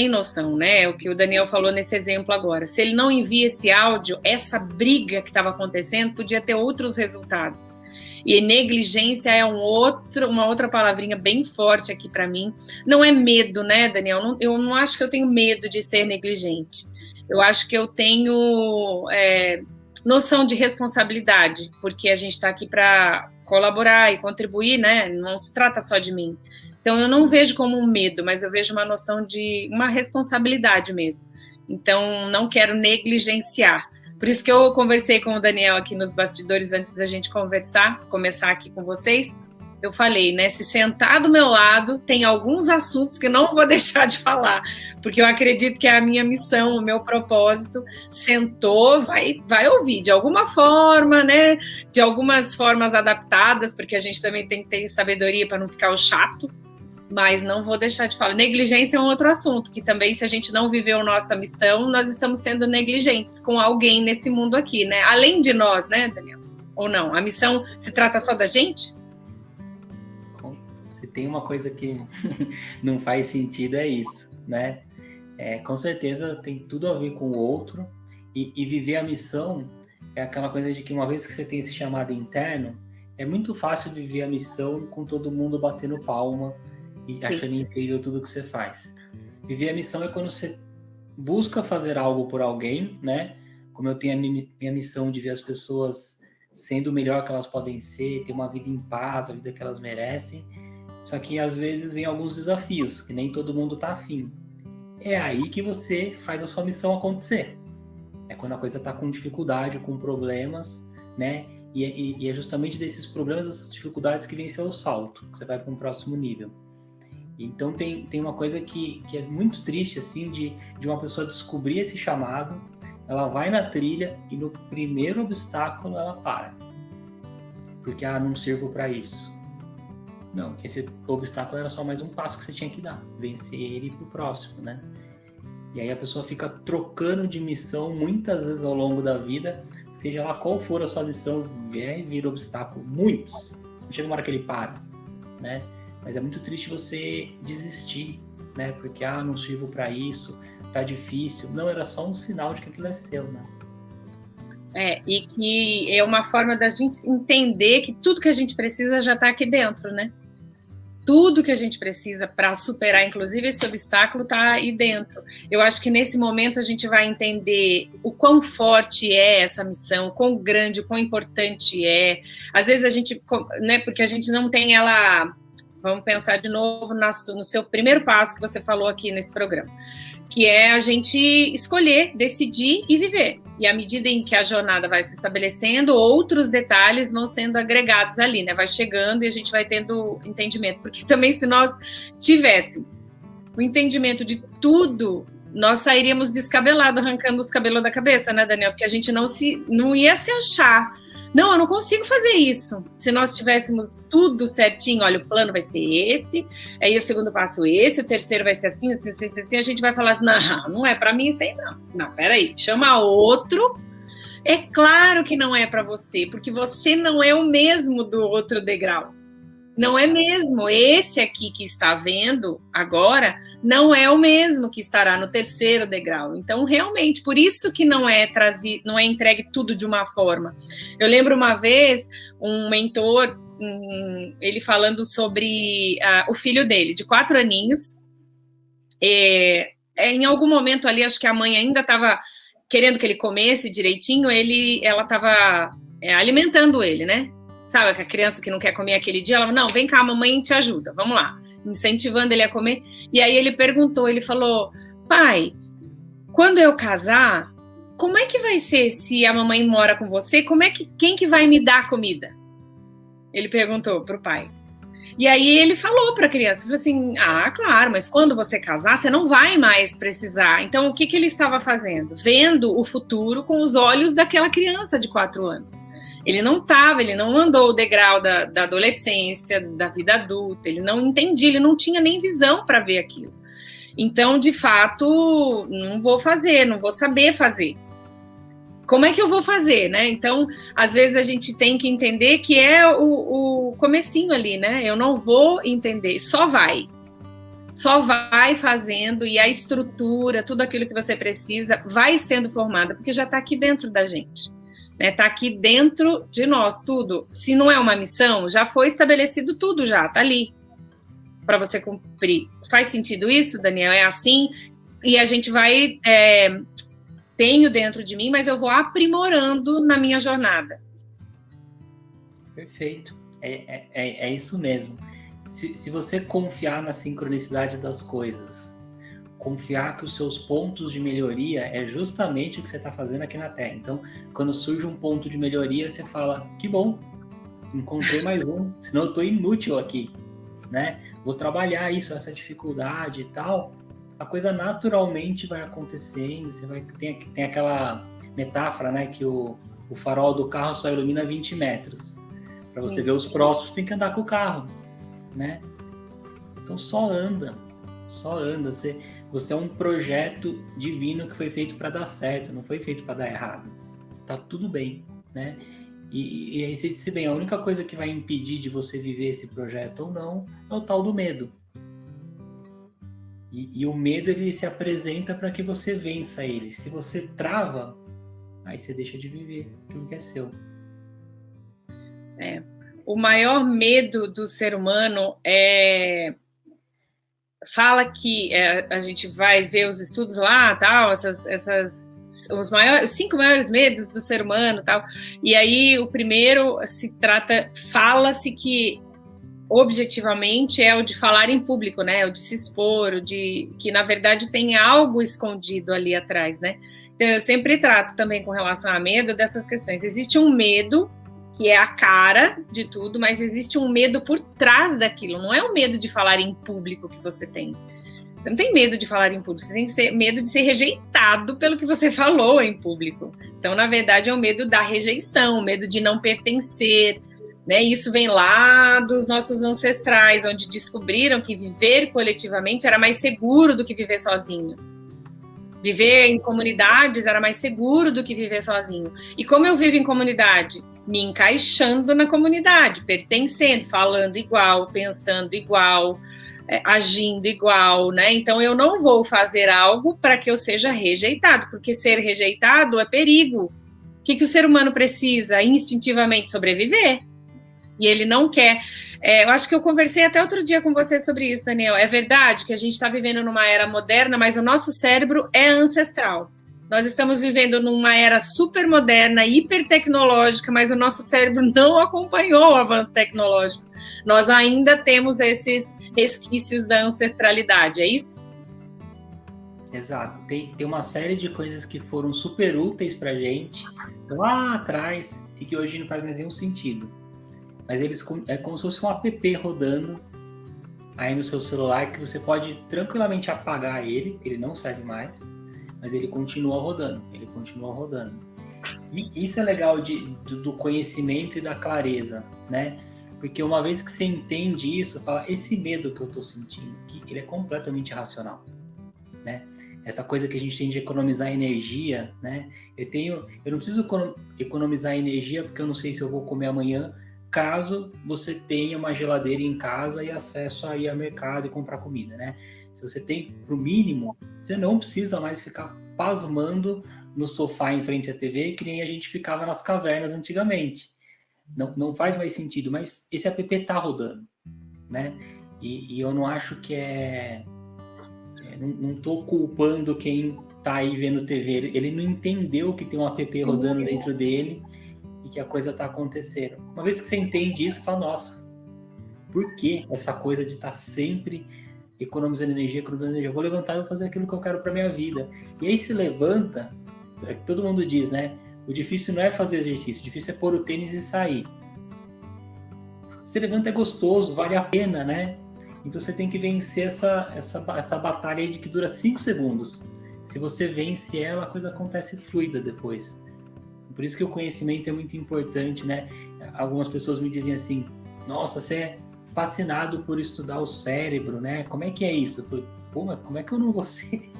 Speaker 1: noção, né? É o que o Daniel falou nesse exemplo agora. Se ele não envia esse áudio, essa briga que estava acontecendo podia ter outros resultados. E negligência é uma outra palavrinha bem forte aqui para mim. Não é medo, né, Daniel? Eu não acho que eu tenho medo de ser negligente. Eu acho que eu tenho noção de responsabilidade, porque a gente está aqui para colaborar e contribuir, né? Não se trata só de mim. Então, eu não vejo como um medo, mas eu vejo uma noção de uma responsabilidade mesmo. Então, não quero negligenciar. Por isso que eu conversei com o Daniel aqui nos bastidores antes da gente começar aqui com vocês. Eu falei, né? Se sentar do meu lado, tem alguns assuntos que eu não vou deixar de falar, porque eu acredito que é a minha missão, o meu propósito. Sentou, vai ouvir de alguma forma, né? De algumas formas adaptadas, porque a gente também tem que ter sabedoria para não ficar o chato. Mas não vou deixar de falar. Negligência é um outro assunto, que também, se a gente não viveu nossa missão, nós estamos sendo negligentes com alguém nesse mundo aqui, né? Além de nós, né, Daniel? Ou não? A missão se trata só da gente?
Speaker 2: Se tem uma coisa que não faz sentido, é isso, né? Com certeza tem tudo a ver com o outro, e viver a missão é aquela coisa de que uma vez que você tem esse chamado interno, é muito fácil viver a missão com todo mundo batendo palma, e achando incrível tudo que você faz. Viver a missão é quando você busca fazer algo por alguém, né? Como eu tenho a minha missão de ver as pessoas sendo o melhor que elas podem ser, ter uma vida em paz, a vida que elas merecem. Só que às vezes vem alguns desafios, que nem todo mundo tá afim. É aí que você faz a sua missão acontecer. É quando a coisa tá com dificuldade, com problemas, né? E é justamente desses problemas, dessas dificuldades que vem seu salto, que você vai para um próximo nível. Então tem uma coisa que é muito triste, assim, de uma pessoa descobrir esse chamado, ela vai na trilha e no primeiro obstáculo ela para. Porque, não sirvo para isso. Não, esse obstáculo era só mais um passo que você tinha que dar, vencer ele e ir pro próximo, né? E aí a pessoa fica trocando de missão muitas vezes ao longo da vida, seja lá qual for a sua missão, vira obstáculo, muitos. Chega uma hora que ele para, né? Mas é muito triste você desistir, né? Porque, não sirvo para isso, tá difícil. Não, era só um sinal de que aquilo é seu, né?
Speaker 1: E que é uma forma da gente entender que tudo que a gente precisa já está aqui dentro, né? Tudo que a gente precisa para superar, inclusive esse obstáculo, está aí dentro. Eu acho que nesse momento a gente vai entender o quão forte é essa missão, o quão grande, o quão importante é. Às vezes a gente, né, porque a gente não tem ela... Vamos pensar de novo no seu primeiro passo que você falou aqui nesse programa, que é a gente escolher, decidir e viver. E à medida em que a jornada vai se estabelecendo, outros detalhes vão sendo agregados ali, né? Vai chegando e a gente vai tendo entendimento. Porque também, se nós tivéssemos o entendimento de tudo, nós sairíamos descabelados, arrancando os cabelos da cabeça, né, Daniel? Porque a gente não ia se achar. Não, eu não consigo fazer isso. Se nós tivéssemos tudo certinho, olha, o plano vai ser esse, aí o segundo passo esse, o terceiro vai ser assim, assim, a gente vai falar assim, não é para mim isso aí, não. Não, peraí, chama outro. É claro que não é para você, porque você não é o mesmo do outro degrau. Não é mesmo. Esse aqui que está vendo agora não é o mesmo que estará no terceiro degrau. Então, realmente, por isso que não é entregue tudo de uma forma. Eu lembro uma vez um mentor, ele falando sobre o filho dele, de 4 aninhos. Em algum momento ali, acho que a mãe ainda estava querendo que ele comesse direitinho, ela estava alimentando ele, né? Sabe, que a criança que não quer comer aquele dia, ela falou, não, vem cá, a mamãe te ajuda, vamos lá. Incentivando ele a comer. E aí ele perguntou, ele falou, pai, quando eu casar, como é que vai ser se a mamãe mora com você? Quem que vai me dar comida? Ele perguntou pro pai. E aí ele falou para a criança, falou assim, claro, mas quando você casar, você não vai mais precisar. Então, o que ele estava fazendo? Vendo o futuro com os olhos daquela criança de 4 anos. Ele não andou o degrau da adolescência, da vida adulta, ele não entendia, ele não tinha nem visão para ver aquilo. Então, de fato, não vou fazer, não vou saber fazer. Como é que eu vou fazer, né? Então, às vezes a gente tem que entender que é o comecinho ali, né? Eu não vou entender, só vai fazendo e a estrutura, tudo aquilo que você precisa vai sendo formada, porque já está aqui dentro da gente, né? Está aqui dentro de nós tudo. Se não é uma missão, já foi estabelecido tudo, já está ali para você cumprir. Faz sentido isso, Daniel? É assim? E a gente vai tenho dentro de mim, mas eu vou aprimorando na minha jornada.
Speaker 2: Perfeito. É isso mesmo. Se você confiar na sincronicidade das coisas, confiar que os seus pontos de melhoria é justamente o que você está fazendo aqui na Terra. Então, quando surge um ponto de melhoria, você fala, que bom, encontrei mais um, senão eu estou inútil aqui, né? Vou trabalhar isso, essa dificuldade e tal. A coisa naturalmente vai acontecendo, você vai tem aquela metáfora, né, que o farol do carro só ilumina 20 metros. Para você ver os próximos, tem que andar com o carro, né? Então só anda. Você é um projeto divino que foi feito para dar certo, não foi feito para dar errado. Tá tudo bem, né? E aí você disse bem, a única coisa que vai impedir de você viver esse projeto ou não é o tal do medo. E o medo, ele se apresenta para que você vença ele. Se você trava, aí você deixa de viver aquilo que é seu.
Speaker 1: O maior medo do ser humano fala que a gente vai ver os estudos lá, tal, os 5 maiores medos do ser humano, tal. E aí o primeiro fala-se que objetivamente é o de falar em público, né? O de se expor, que na verdade tem algo escondido ali atrás, né? Então eu sempre trato também com relação a medo dessas questões. Existe um medo que é a cara de tudo, mas existe um medo por trás daquilo. Não é o medo de falar em público que você tem. Você não tem medo de falar em público, você tem medo de ser rejeitado pelo que você falou em público. Então, na verdade, é o medo da rejeição, o medo de não pertencer, né? Isso vem lá dos nossos ancestrais, onde descobriram que viver coletivamente era mais seguro do que viver sozinho. Viver em comunidades era mais seguro do que viver sozinho. E como eu vivo em comunidade? Me encaixando na comunidade, pertencendo, falando igual, pensando igual, agindo igual, né? Então eu não vou fazer algo para que eu seja rejeitado, porque ser rejeitado é perigo. O que o ser humano precisa? Instintivamente sobreviver. E ele não quer. Eu acho que eu conversei até outro dia com você sobre isso, Daniel. É verdade que a gente está vivendo numa era moderna, mas o nosso cérebro é ancestral. Nós estamos vivendo numa era super moderna, hiper tecnológica, mas o nosso cérebro não acompanhou o avanço tecnológico. Nós ainda temos esses resquícios da ancestralidade, é isso?
Speaker 2: Exato. Tem uma série de coisas que foram super úteis para a gente lá atrás e que hoje não faz mais nenhum sentido. Mas é como se fosse um app rodando aí no seu celular que você pode tranquilamente apagar ele não serve mais, mas ele continua rodando. E isso é legal do conhecimento e da clareza, né? Porque uma vez que você entende isso, fala, esse medo que eu estou sentindo aqui, ele é completamente irracional, né? Essa coisa que a gente tem de economizar energia, né? Eu não preciso economizar energia porque eu não sei se eu vou comer amanhã, caso você tenha uma geladeira em casa e acesso a ir ao mercado e comprar comida, né? Se você tem pro mínimo, você não precisa mais ficar pasmando no sofá em frente à TV, que nem a gente ficava nas cavernas antigamente. Não faz mais sentido, mas esse app tá rodando, né? E eu não acho que não tô culpando quem tá aí vendo TV. Ele não entendeu que tem um app rodando dentro dele e que a coisa tá acontecendo. Uma vez que você entende isso, fala, nossa, por que essa coisa de estar sempre economizando energia? Eu vou levantar e vou fazer aquilo que eu quero para minha vida. E aí se levanta, todo mundo diz, né? O difícil não é fazer exercício, o difícil é pôr o tênis e sair. Se levanta é gostoso, vale a pena, né? Então você tem que vencer essa batalha aí de que dura 5 segundos. Se você vence ela, a coisa acontece fluida depois. Por isso que o conhecimento é muito importante, né? Algumas pessoas me dizem assim, nossa, você é fascinado por estudar o cérebro, né? Como é que é isso? Eu falei, pô, mas como é que eu não vou ser?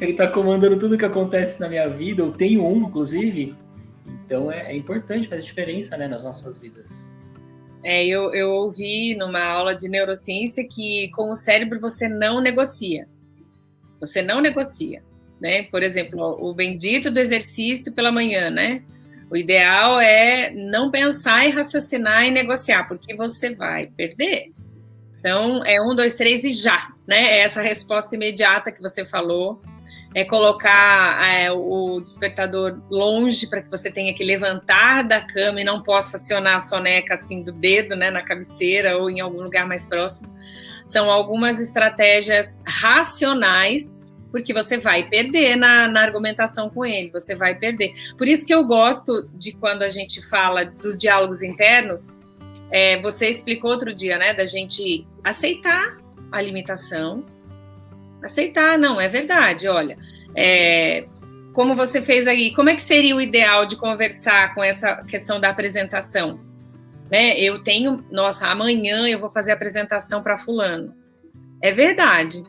Speaker 2: Ele está comandando tudo que acontece na minha vida, eu tenho um, inclusive. Então é importante, faz diferença, né, nas nossas vidas.
Speaker 1: Eu ouvi numa aula de neurociência que com o cérebro você não negocia. Você não negocia, né? Por exemplo, o bendito do exercício pela manhã, né? O ideal é não pensar e raciocinar e negociar, porque você vai perder. Então, é 1, 2, 3 e já, né? É essa resposta imediata que você falou. É colocar o despertador longe para que você tenha que levantar da cama e não possa acionar a soneca assim do dedo, né, na cabeceira ou em algum lugar mais próximo. São algumas estratégias racionais, porque você vai perder na argumentação com ele, você vai perder. Por isso que eu gosto de quando a gente fala dos diálogos internos, você explicou outro dia, né, da gente aceitar a limitação, aceitar, não, é verdade, olha, como você fez aí, como é que seria o ideal de conversar com essa questão da apresentação? Né? Eu tenho, nossa, amanhã eu vou fazer a apresentação para fulano. É verdade,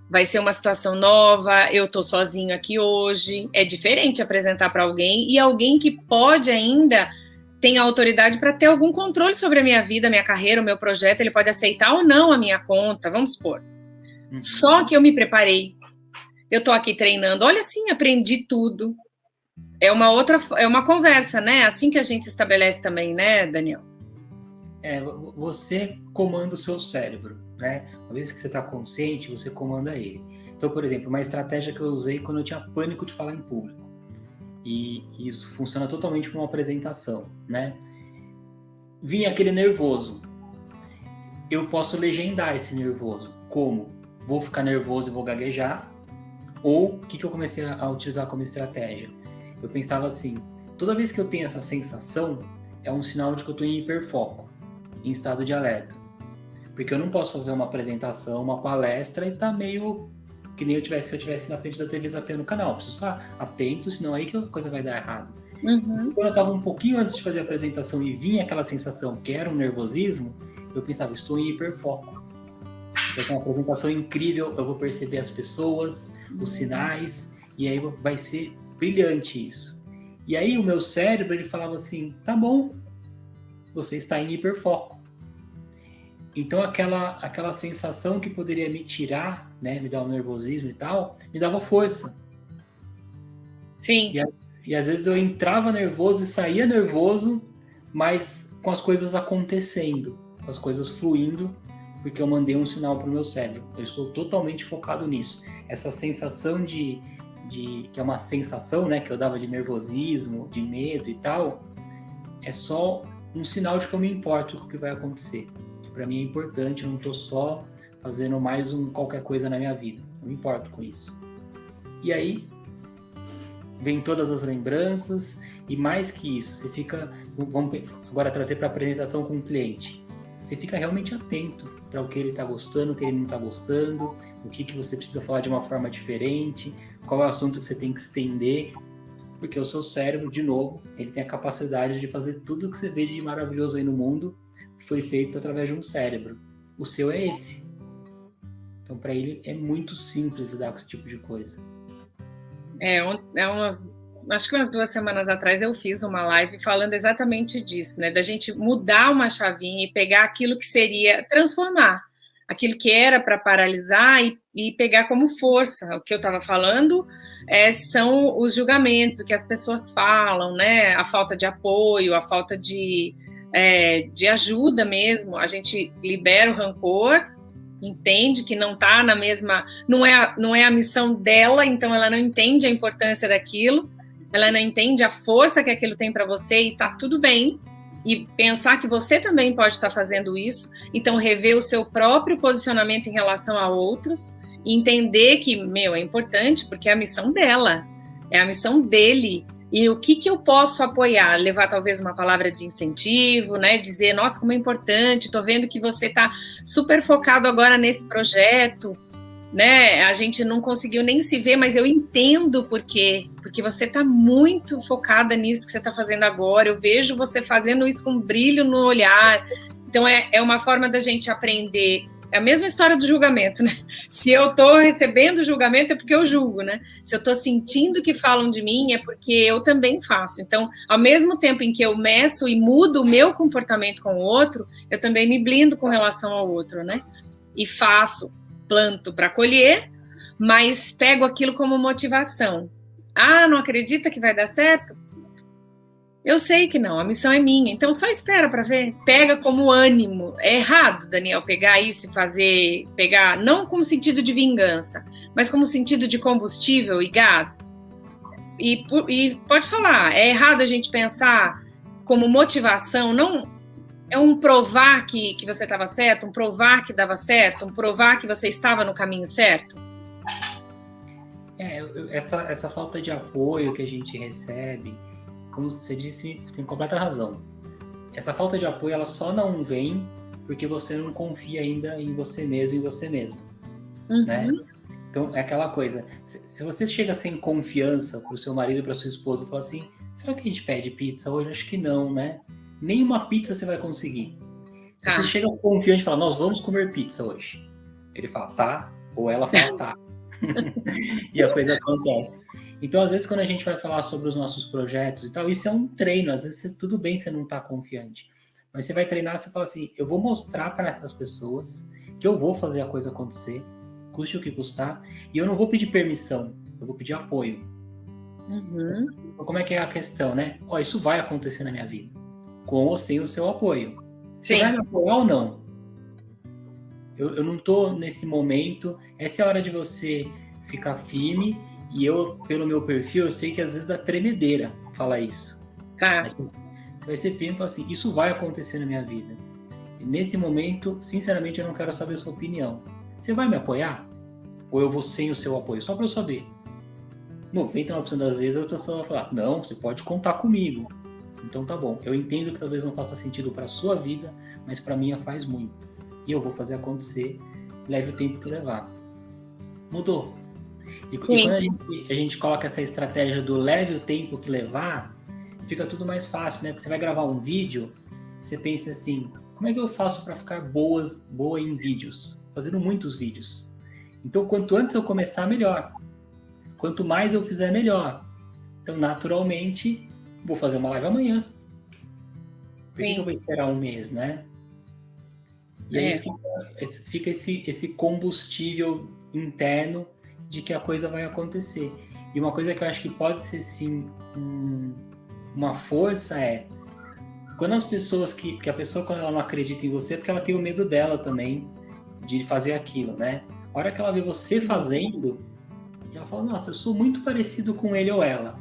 Speaker 1: vai ser uma situação nova, eu estou sozinho aqui hoje, é diferente apresentar para alguém, e alguém que pode ainda tem autoridade para ter algum controle sobre a minha vida, a minha carreira, o meu projeto, ele pode aceitar ou não a minha conta, vamos supor. Só que eu me preparei, eu estou aqui treinando, olha assim, aprendi tudo. É uma conversa, né? Assim que a gente estabelece também, né, Daniel?
Speaker 2: Você comanda o seu cérebro, né? Uma vez que você está consciente, você comanda ele. Então, por exemplo, uma estratégia que eu usei quando eu tinha pânico de falar em público. E isso funciona totalmente para uma apresentação, né? Vinha aquele nervoso. Eu posso legendar esse nervoso. Como? Vou ficar nervoso e vou gaguejar. Ou o que eu comecei a utilizar como estratégia? Eu pensava assim, toda vez que eu tenho essa sensação, é um sinal de que eu estou em hiperfoco, em estado de alerta. Porque eu não posso fazer uma apresentação, uma palestra e tá meio que nem se eu estivesse na frente da TV zapeando o canal. Eu preciso estar atento, senão aí que a coisa vai dar errado. Quando eu estava um pouquinho antes de fazer a apresentação e vinha aquela sensação que era um nervosismo, eu pensava, estou em hiperfoco. Vai ser uma apresentação incrível, eu vou perceber as pessoas, os sinais, e aí vai ser brilhante isso. E aí o meu cérebro, ele falava assim, tá bom, você está em hiperfoco. Então aquela sensação que poderia me tirar, né, me dar um nervosismo e tal, me dava força.
Speaker 1: Sim.
Speaker 2: E às vezes eu entrava nervoso e saía nervoso, mas com as coisas acontecendo, com as coisas fluindo, porque eu mandei um sinal para o meu cérebro. Eu estou totalmente focado nisso. Essa sensação que é uma sensação, né, que eu dava de nervosismo, de medo e tal, é só um sinal de que eu me importo com o que vai acontecer. Para mim é importante, eu não estou só fazendo mais qualquer coisa na minha vida. Eu me importo com isso. E aí, vem todas as lembranças, e mais que isso, você fica... Vamos agora trazer para a apresentação com o cliente. Você fica realmente atento para o que ele está gostando, o que ele não está gostando, o que você precisa falar de uma forma diferente, qual é o assunto que você tem que estender, porque o seu cérebro, de novo, ele tem a capacidade de fazer tudo que você vê de maravilhoso aí no mundo, foi feito através de um cérebro. O seu é esse. Então, para ele, é muito simples lidar com esse tipo de coisa.
Speaker 1: Acho que umas 2 semanas atrás eu fiz uma live falando exatamente disso, né? Da gente mudar uma chavinha e pegar aquilo que seria, transformar aquilo que era para paralisar e pegar como força. O que eu estava falando são os julgamentos, o que as pessoas falam, né? A falta de apoio, a falta de ajuda mesmo. A gente libera o rancor, entende que não está na mesma... Não é a missão dela, então ela não entende a importância daquilo, ela não entende a força que aquilo tem para você, e está tudo bem. E pensar que você também pode estar fazendo isso, então rever o seu próprio posicionamento em relação a outros, e entender que, é importante, porque é a missão dela, é a missão dele, e o que eu posso apoiar? Levar talvez uma palavra de incentivo, né? Dizer, nossa, como é importante, estou vendo que você está super focado agora nesse projeto, né? A gente não conseguiu nem se ver, mas eu entendo por quê. Porque você está muito focada nisso que você está fazendo agora. Eu vejo você fazendo isso com brilho no olhar. Então, é uma forma da gente aprender. É a mesma história do julgamento, né? Se eu estou recebendo julgamento, é porque eu julgo, né? Se eu estou sentindo que falam de mim, é porque eu também faço. Então, ao mesmo tempo em que eu meço e mudo o meu comportamento com o outro, eu também me blindo com relação ao outro, né? E planto para colher, mas pego aquilo como motivação. Ah, não acredita que vai dar certo? Eu sei que não, a missão é minha, então só espera para ver. Pega como ânimo. É errado, Daniel, pegar isso e pegar não como sentido de vingança, mas como sentido de combustível e gás. E pode falar, é errado a gente pensar como motivação, não é um provar que você estava certo, um provar que dava certo, um provar que você estava no caminho certo?
Speaker 2: Essa falta de apoio que a gente recebe, como você disse, tem completa razão. Essa falta de apoio, ela só não vem porque você não confia ainda em você mesmo e em você mesma, né? Então, é aquela coisa, se você chega sem confiança pro seu marido e pra sua esposa e fala assim, será que a gente pede pizza hoje? Acho que não, né? Nenhuma pizza você vai conseguir. Se você chega confiante e fala, nós vamos comer pizza hoje. Ele fala, tá, ou ela fala, tá. E a coisa acontece. Então, às vezes, quando a gente vai falar sobre os nossos projetos e tal, isso é um treino. Às vezes, tudo bem você não tá confiante. Mas você vai treinar, você fala assim, eu vou mostrar para essas pessoas que eu vou fazer a coisa acontecer, custe o que custar, e eu não vou pedir permissão, eu vou pedir apoio. Então, como é que é a questão, né? Isso vai acontecer na minha vida, com ou sem o seu apoio. Sim. Você vai me apoiar ou não? Eu não tô nesse momento, essa é a hora de você ficar firme. E eu, pelo meu perfil, eu sei que às vezes dá tremedeira falar isso.
Speaker 1: Tá.
Speaker 2: Mas você vai ser firme e falar assim, isso vai acontecer na minha vida. E nesse momento, sinceramente, eu não quero saber a sua opinião. Você vai me apoiar? Ou eu vou sem o seu apoio? Só para eu saber. 99% das vezes a pessoa vai falar, não, você pode contar comigo. Então tá bom. Eu entendo que talvez não faça sentido para a sua vida, mas para a minha faz muito. E eu vou fazer acontecer, leve o tempo que levar. Mudou. E quando a gente coloca essa estratégia do leve o tempo que levar, fica tudo mais fácil, né? Porque você vai gravar um vídeo, você pensa assim, como é que eu faço para ficar boa em vídeos? Fazendo muitos vídeos. Então, quanto antes eu começar, melhor. Quanto mais eu fizer, melhor. Então, naturalmente, vou fazer uma live amanhã. Por que eu vou esperar um mês, né? E aí fica esse combustível interno de que a coisa vai acontecer. E uma coisa que eu acho que pode ser, sim, uma força é quando as pessoas que a pessoa, quando ela não acredita em você, é porque ela tem o medo dela também de fazer aquilo, né? A hora que ela vê você fazendo, ela fala, nossa, eu sou muito parecido com ele ou ela.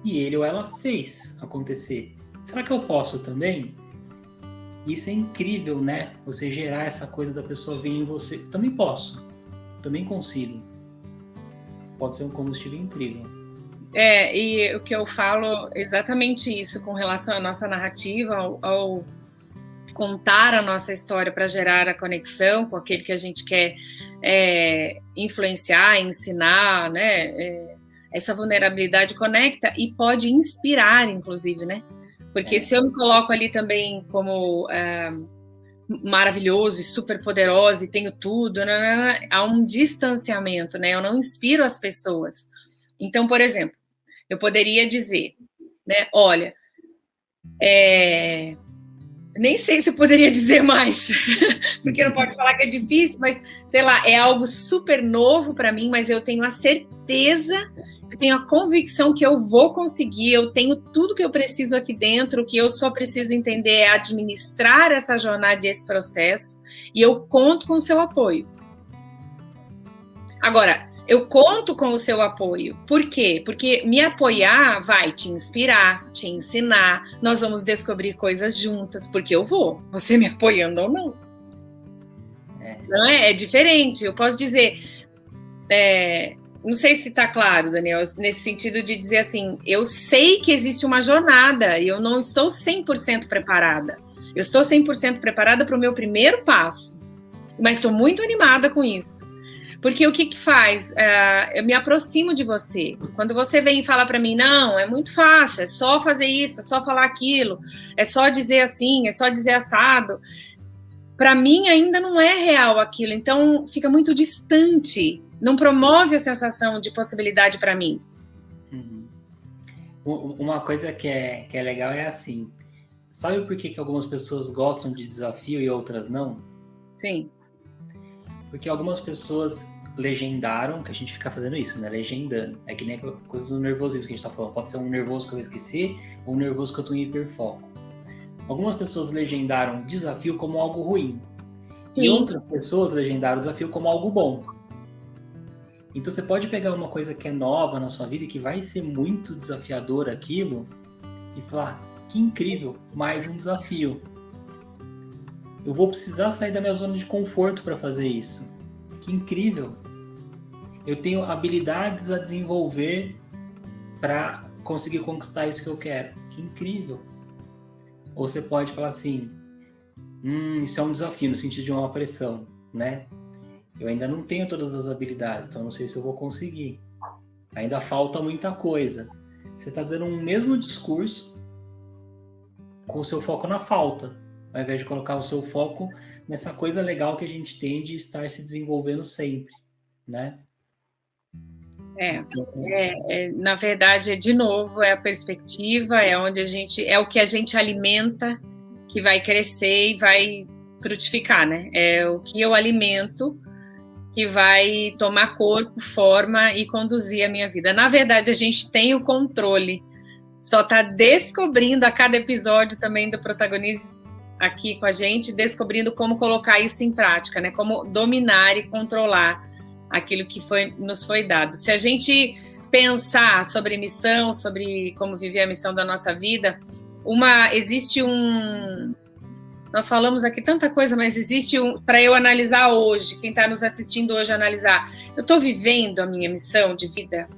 Speaker 2: E ele ou ela fez acontecer. Será que eu posso também? Isso é incrível, né? Você gerar essa coisa da pessoa ver em você. Também posso. Também consigo. Pode ser um combustível incrível.
Speaker 1: E o que eu falo exatamente isso com relação à nossa narrativa, ao contar a nossa história para gerar a conexão com aquele que a gente quer influenciar, ensinar, né? Essa vulnerabilidade conecta e pode inspirar, inclusive, né? Porque se eu me coloco ali também como maravilhoso e super poderoso e tenho tudo, há um distanciamento, né? Eu não inspiro as pessoas. Então, por exemplo, eu poderia dizer, né? Olha, nem sei se eu poderia dizer mais, porque não pode falar que é difícil, mas, sei lá, é algo super novo para mim, mas eu tenho a certeza, eu tenho a convicção que eu vou conseguir, eu tenho tudo que eu preciso aqui dentro, o que eu só preciso entender é administrar essa jornada e esse processo, e eu conto com o seu apoio. Agora, eu conto com o seu apoio. Por quê? Porque me apoiar vai te inspirar, te ensinar, nós vamos descobrir coisas juntas, porque eu vou, você me apoiando ou não. Não é diferente, eu posso dizer... não sei se está claro, Daniel, nesse sentido de dizer assim, eu sei que existe uma jornada e eu não estou 100% preparada. Eu estou 100% preparada para o meu primeiro passo, mas estou muito animada com isso. Porque o que que faz? Eu me aproximo de você. Quando você vem e fala para mim, não, é muito fácil, é só fazer isso, é só falar aquilo, é só dizer assim, é só dizer assado. Para mim ainda não é real aquilo, então fica muito distante, não promove a sensação de possibilidade para mim.
Speaker 2: Uma coisa que é legal é assim, sabe por que algumas pessoas gostam de desafio e outras não?
Speaker 1: Sim.
Speaker 2: Porque algumas pessoas legendaram, que a gente fica fazendo isso, né? Legendando. É que nem a coisa do nervosismo que a gente tá falando. Pode ser um nervoso que eu esqueci, ou um nervoso que eu tô em hiperfoco. Algumas pessoas legendaram desafio como algo ruim. Sim. E outras pessoas legendaram o desafio como algo bom. Então você pode pegar uma coisa que é nova na sua vida e que vai ser muito desafiador aquilo e falar, que incrível, mais um desafio. Eu vou precisar sair da minha zona de conforto para fazer isso. Que incrível. Eu tenho habilidades a desenvolver para conseguir conquistar isso que eu quero. Que incrível. Ou você pode falar assim, isso é um desafio, no sentido de uma pressão, né? Eu ainda não tenho todas as habilidades, então não sei se eu vou conseguir. Ainda falta muita coisa. Você está dando um mesmo discurso com o seu foco na falta, ao invés de colocar o seu foco nessa coisa legal que a gente tem de estar se desenvolvendo sempre, né?
Speaker 1: Na verdade, de novo, é a perspectiva, é o que a gente alimenta que vai crescer e vai frutificar, né? É o que eu alimento que vai tomar corpo, forma e conduzir a minha vida. Na verdade, a gente tem o controle, só está descobrindo a cada episódio também do Protagonize aqui com a gente, descobrindo como colocar isso em prática, né? Como dominar e controlar aquilo que nos foi dado. Se a gente pensar sobre missão, sobre como viver a missão da nossa vida, nós falamos aqui tanta coisa, mas existe para eu analisar hoje, quem está nos assistindo hoje analisar, eu estou vivendo a minha missão de vida?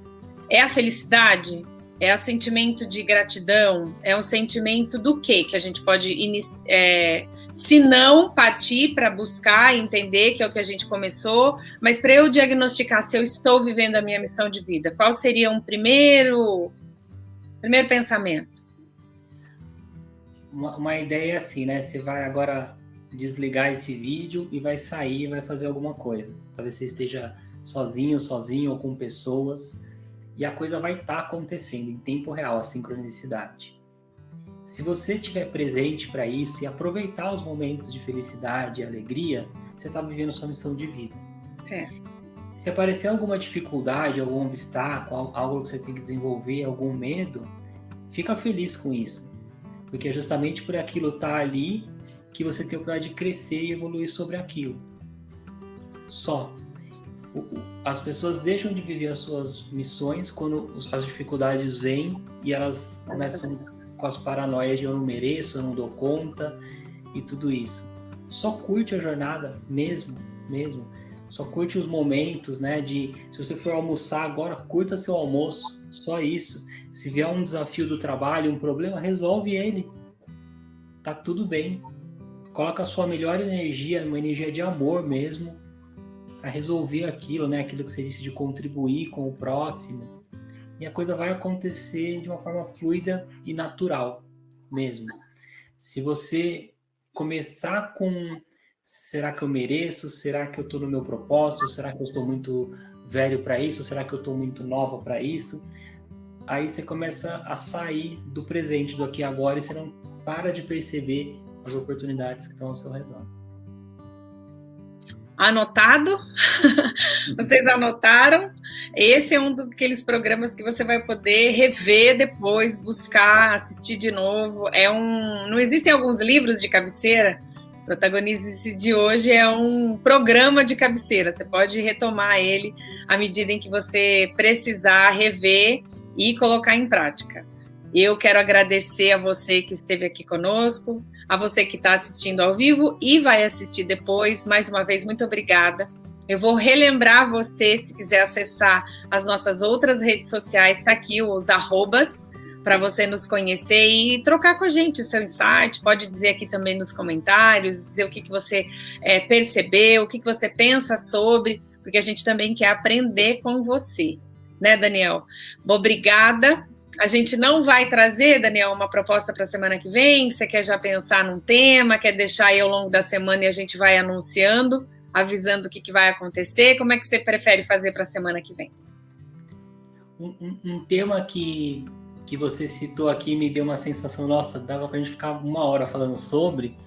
Speaker 1: É a felicidade? É o sentimento de gratidão? É um sentimento do quê que a gente pode, se não partir para buscar e entender, que é o que a gente começou, mas para eu diagnosticar se eu estou vivendo a minha missão de vida, qual seria um primeiro pensamento?
Speaker 2: Uma ideia assim, né? Você vai agora desligar esse vídeo e vai sair e vai fazer alguma coisa. Talvez você esteja sozinho ou com pessoas. E a coisa vai estar acontecendo em tempo real, a sincronicidade. Se você estiver presente para isso e aproveitar os momentos de felicidade e alegria, você está vivendo sua missão de vida.
Speaker 1: Certo.
Speaker 2: Se aparecer alguma dificuldade, algum obstáculo, algo que você tem que desenvolver, algum medo, fica feliz com isso. Porque é justamente por aquilo estar ali que você tem a oportunidade de crescer e evoluir sobre aquilo. Só. As pessoas deixam de viver as suas missões quando as dificuldades vêm e elas começam com as paranoias de eu não mereço, eu não dou conta e tudo isso. Só curte a jornada mesmo. Só curte os momentos, né? Se você for almoçar agora, curta seu almoço. Só isso. Se vier um desafio do trabalho, um problema, resolve ele. Tá tudo bem. Coloca a sua melhor energia, uma energia de amor mesmo, a resolver aquilo, né? Aquilo que você disse de contribuir com o próximo. E a coisa vai acontecer de uma forma fluida e natural mesmo. Se você começar com será que eu mereço? Será que eu estou no meu propósito? Será que eu estou muito velho para isso? Será que eu estou muito nova para isso? Aí você começa a sair do presente, do aqui e agora, e você não para de perceber as oportunidades que estão ao seu redor.
Speaker 1: Anotado? Vocês anotaram? Esse é um daqueles programas que você vai poder rever depois, buscar, assistir de novo. Não existem alguns livros de cabeceira? Protagonize de hoje é um programa de cabeceira. Você pode retomar ele à medida em que você precisar rever e colocar em prática. Eu quero agradecer a você que esteve aqui conosco, a você que está assistindo ao vivo e vai assistir depois. Mais uma vez, muito obrigada. Eu vou relembrar você, se quiser acessar as nossas outras redes sociais, está aqui os arrobas, para você nos conhecer e trocar com a gente o seu insight. Pode dizer aqui também nos comentários, dizer o que você percebeu, o que você pensa sobre, porque a gente também quer aprender com você, né, Daniel? Obrigada. A gente não vai trazer, Daniel, uma proposta para a semana que vem? Você quer já pensar num tema, quer deixar aí ao longo da semana e a gente vai anunciando, avisando o que vai acontecer? Como é que você prefere fazer para a semana que vem?
Speaker 2: Um tema que você citou aqui me deu uma sensação, nossa, dava para a gente ficar 1 hora falando sobre,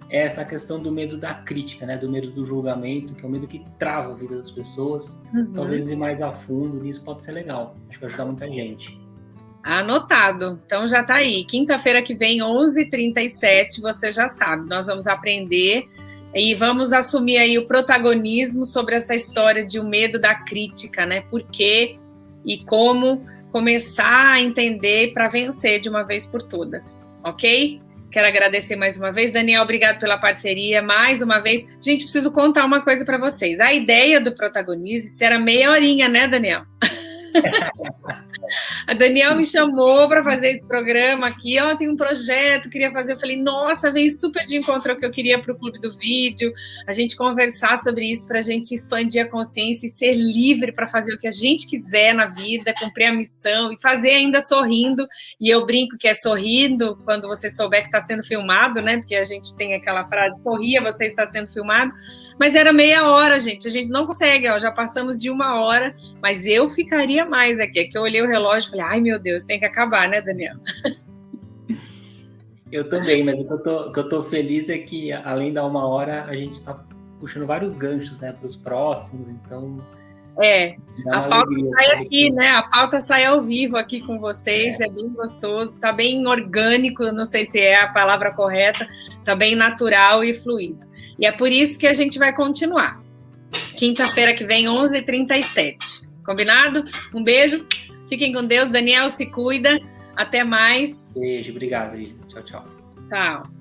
Speaker 2: é essa questão do medo da crítica, né? Do medo do julgamento, que é o medo que trava a vida das pessoas. Talvez ir mais a fundo nisso pode ser legal. Acho que vai ajudar muita gente.
Speaker 1: Anotado. Então já está aí. Quinta-feira que vem, 11h37, você já sabe. Nós vamos aprender e vamos assumir aí o protagonismo sobre essa história de o medo da crítica, né? Por quê e como começar a entender para vencer de uma vez por todas, ok? Quero agradecer mais uma vez. Daniel, obrigado pela parceria. Mais uma vez. Gente, preciso contar uma coisa para vocês. A ideia do Protagonize era meia horinha, né, Daniel? A Daniel me chamou para fazer esse programa aqui. Tem um projeto, queria fazer. Eu falei, nossa, veio super de encontro ao que eu queria para o Clube do Vídeo. A gente conversar sobre isso, para a gente expandir a consciência e ser livre para fazer o que a gente quiser na vida, cumprir a missão e fazer ainda sorrindo. E eu brinco que é sorrindo quando você souber que está sendo filmado, né? Porque a gente tem aquela frase, sorria, você está sendo filmado. Mas era meia hora, gente. A gente não consegue, já passamos de 1 hora, mas eu ficaria mais aqui. É que eu olhei o relógio e falei, ai meu Deus, tem que acabar, né, Daniel?
Speaker 2: Eu também, mas o que eu tô feliz é que, além da 1 hora, a gente está puxando vários ganchos, né, para os próximos, então...
Speaker 1: A pauta sai aqui, né? A pauta sai ao vivo aqui com vocês, é bem gostoso, tá bem orgânico, não sei se é a palavra correta, tá bem natural e fluido. E é por isso que a gente vai continuar. Quinta-feira que vem, 11h37. Combinado? Um beijo, fiquem com Deus. Daniel, se cuida. Até mais.
Speaker 2: Beijo, obrigado. Tchau, tchau.
Speaker 1: Tchau.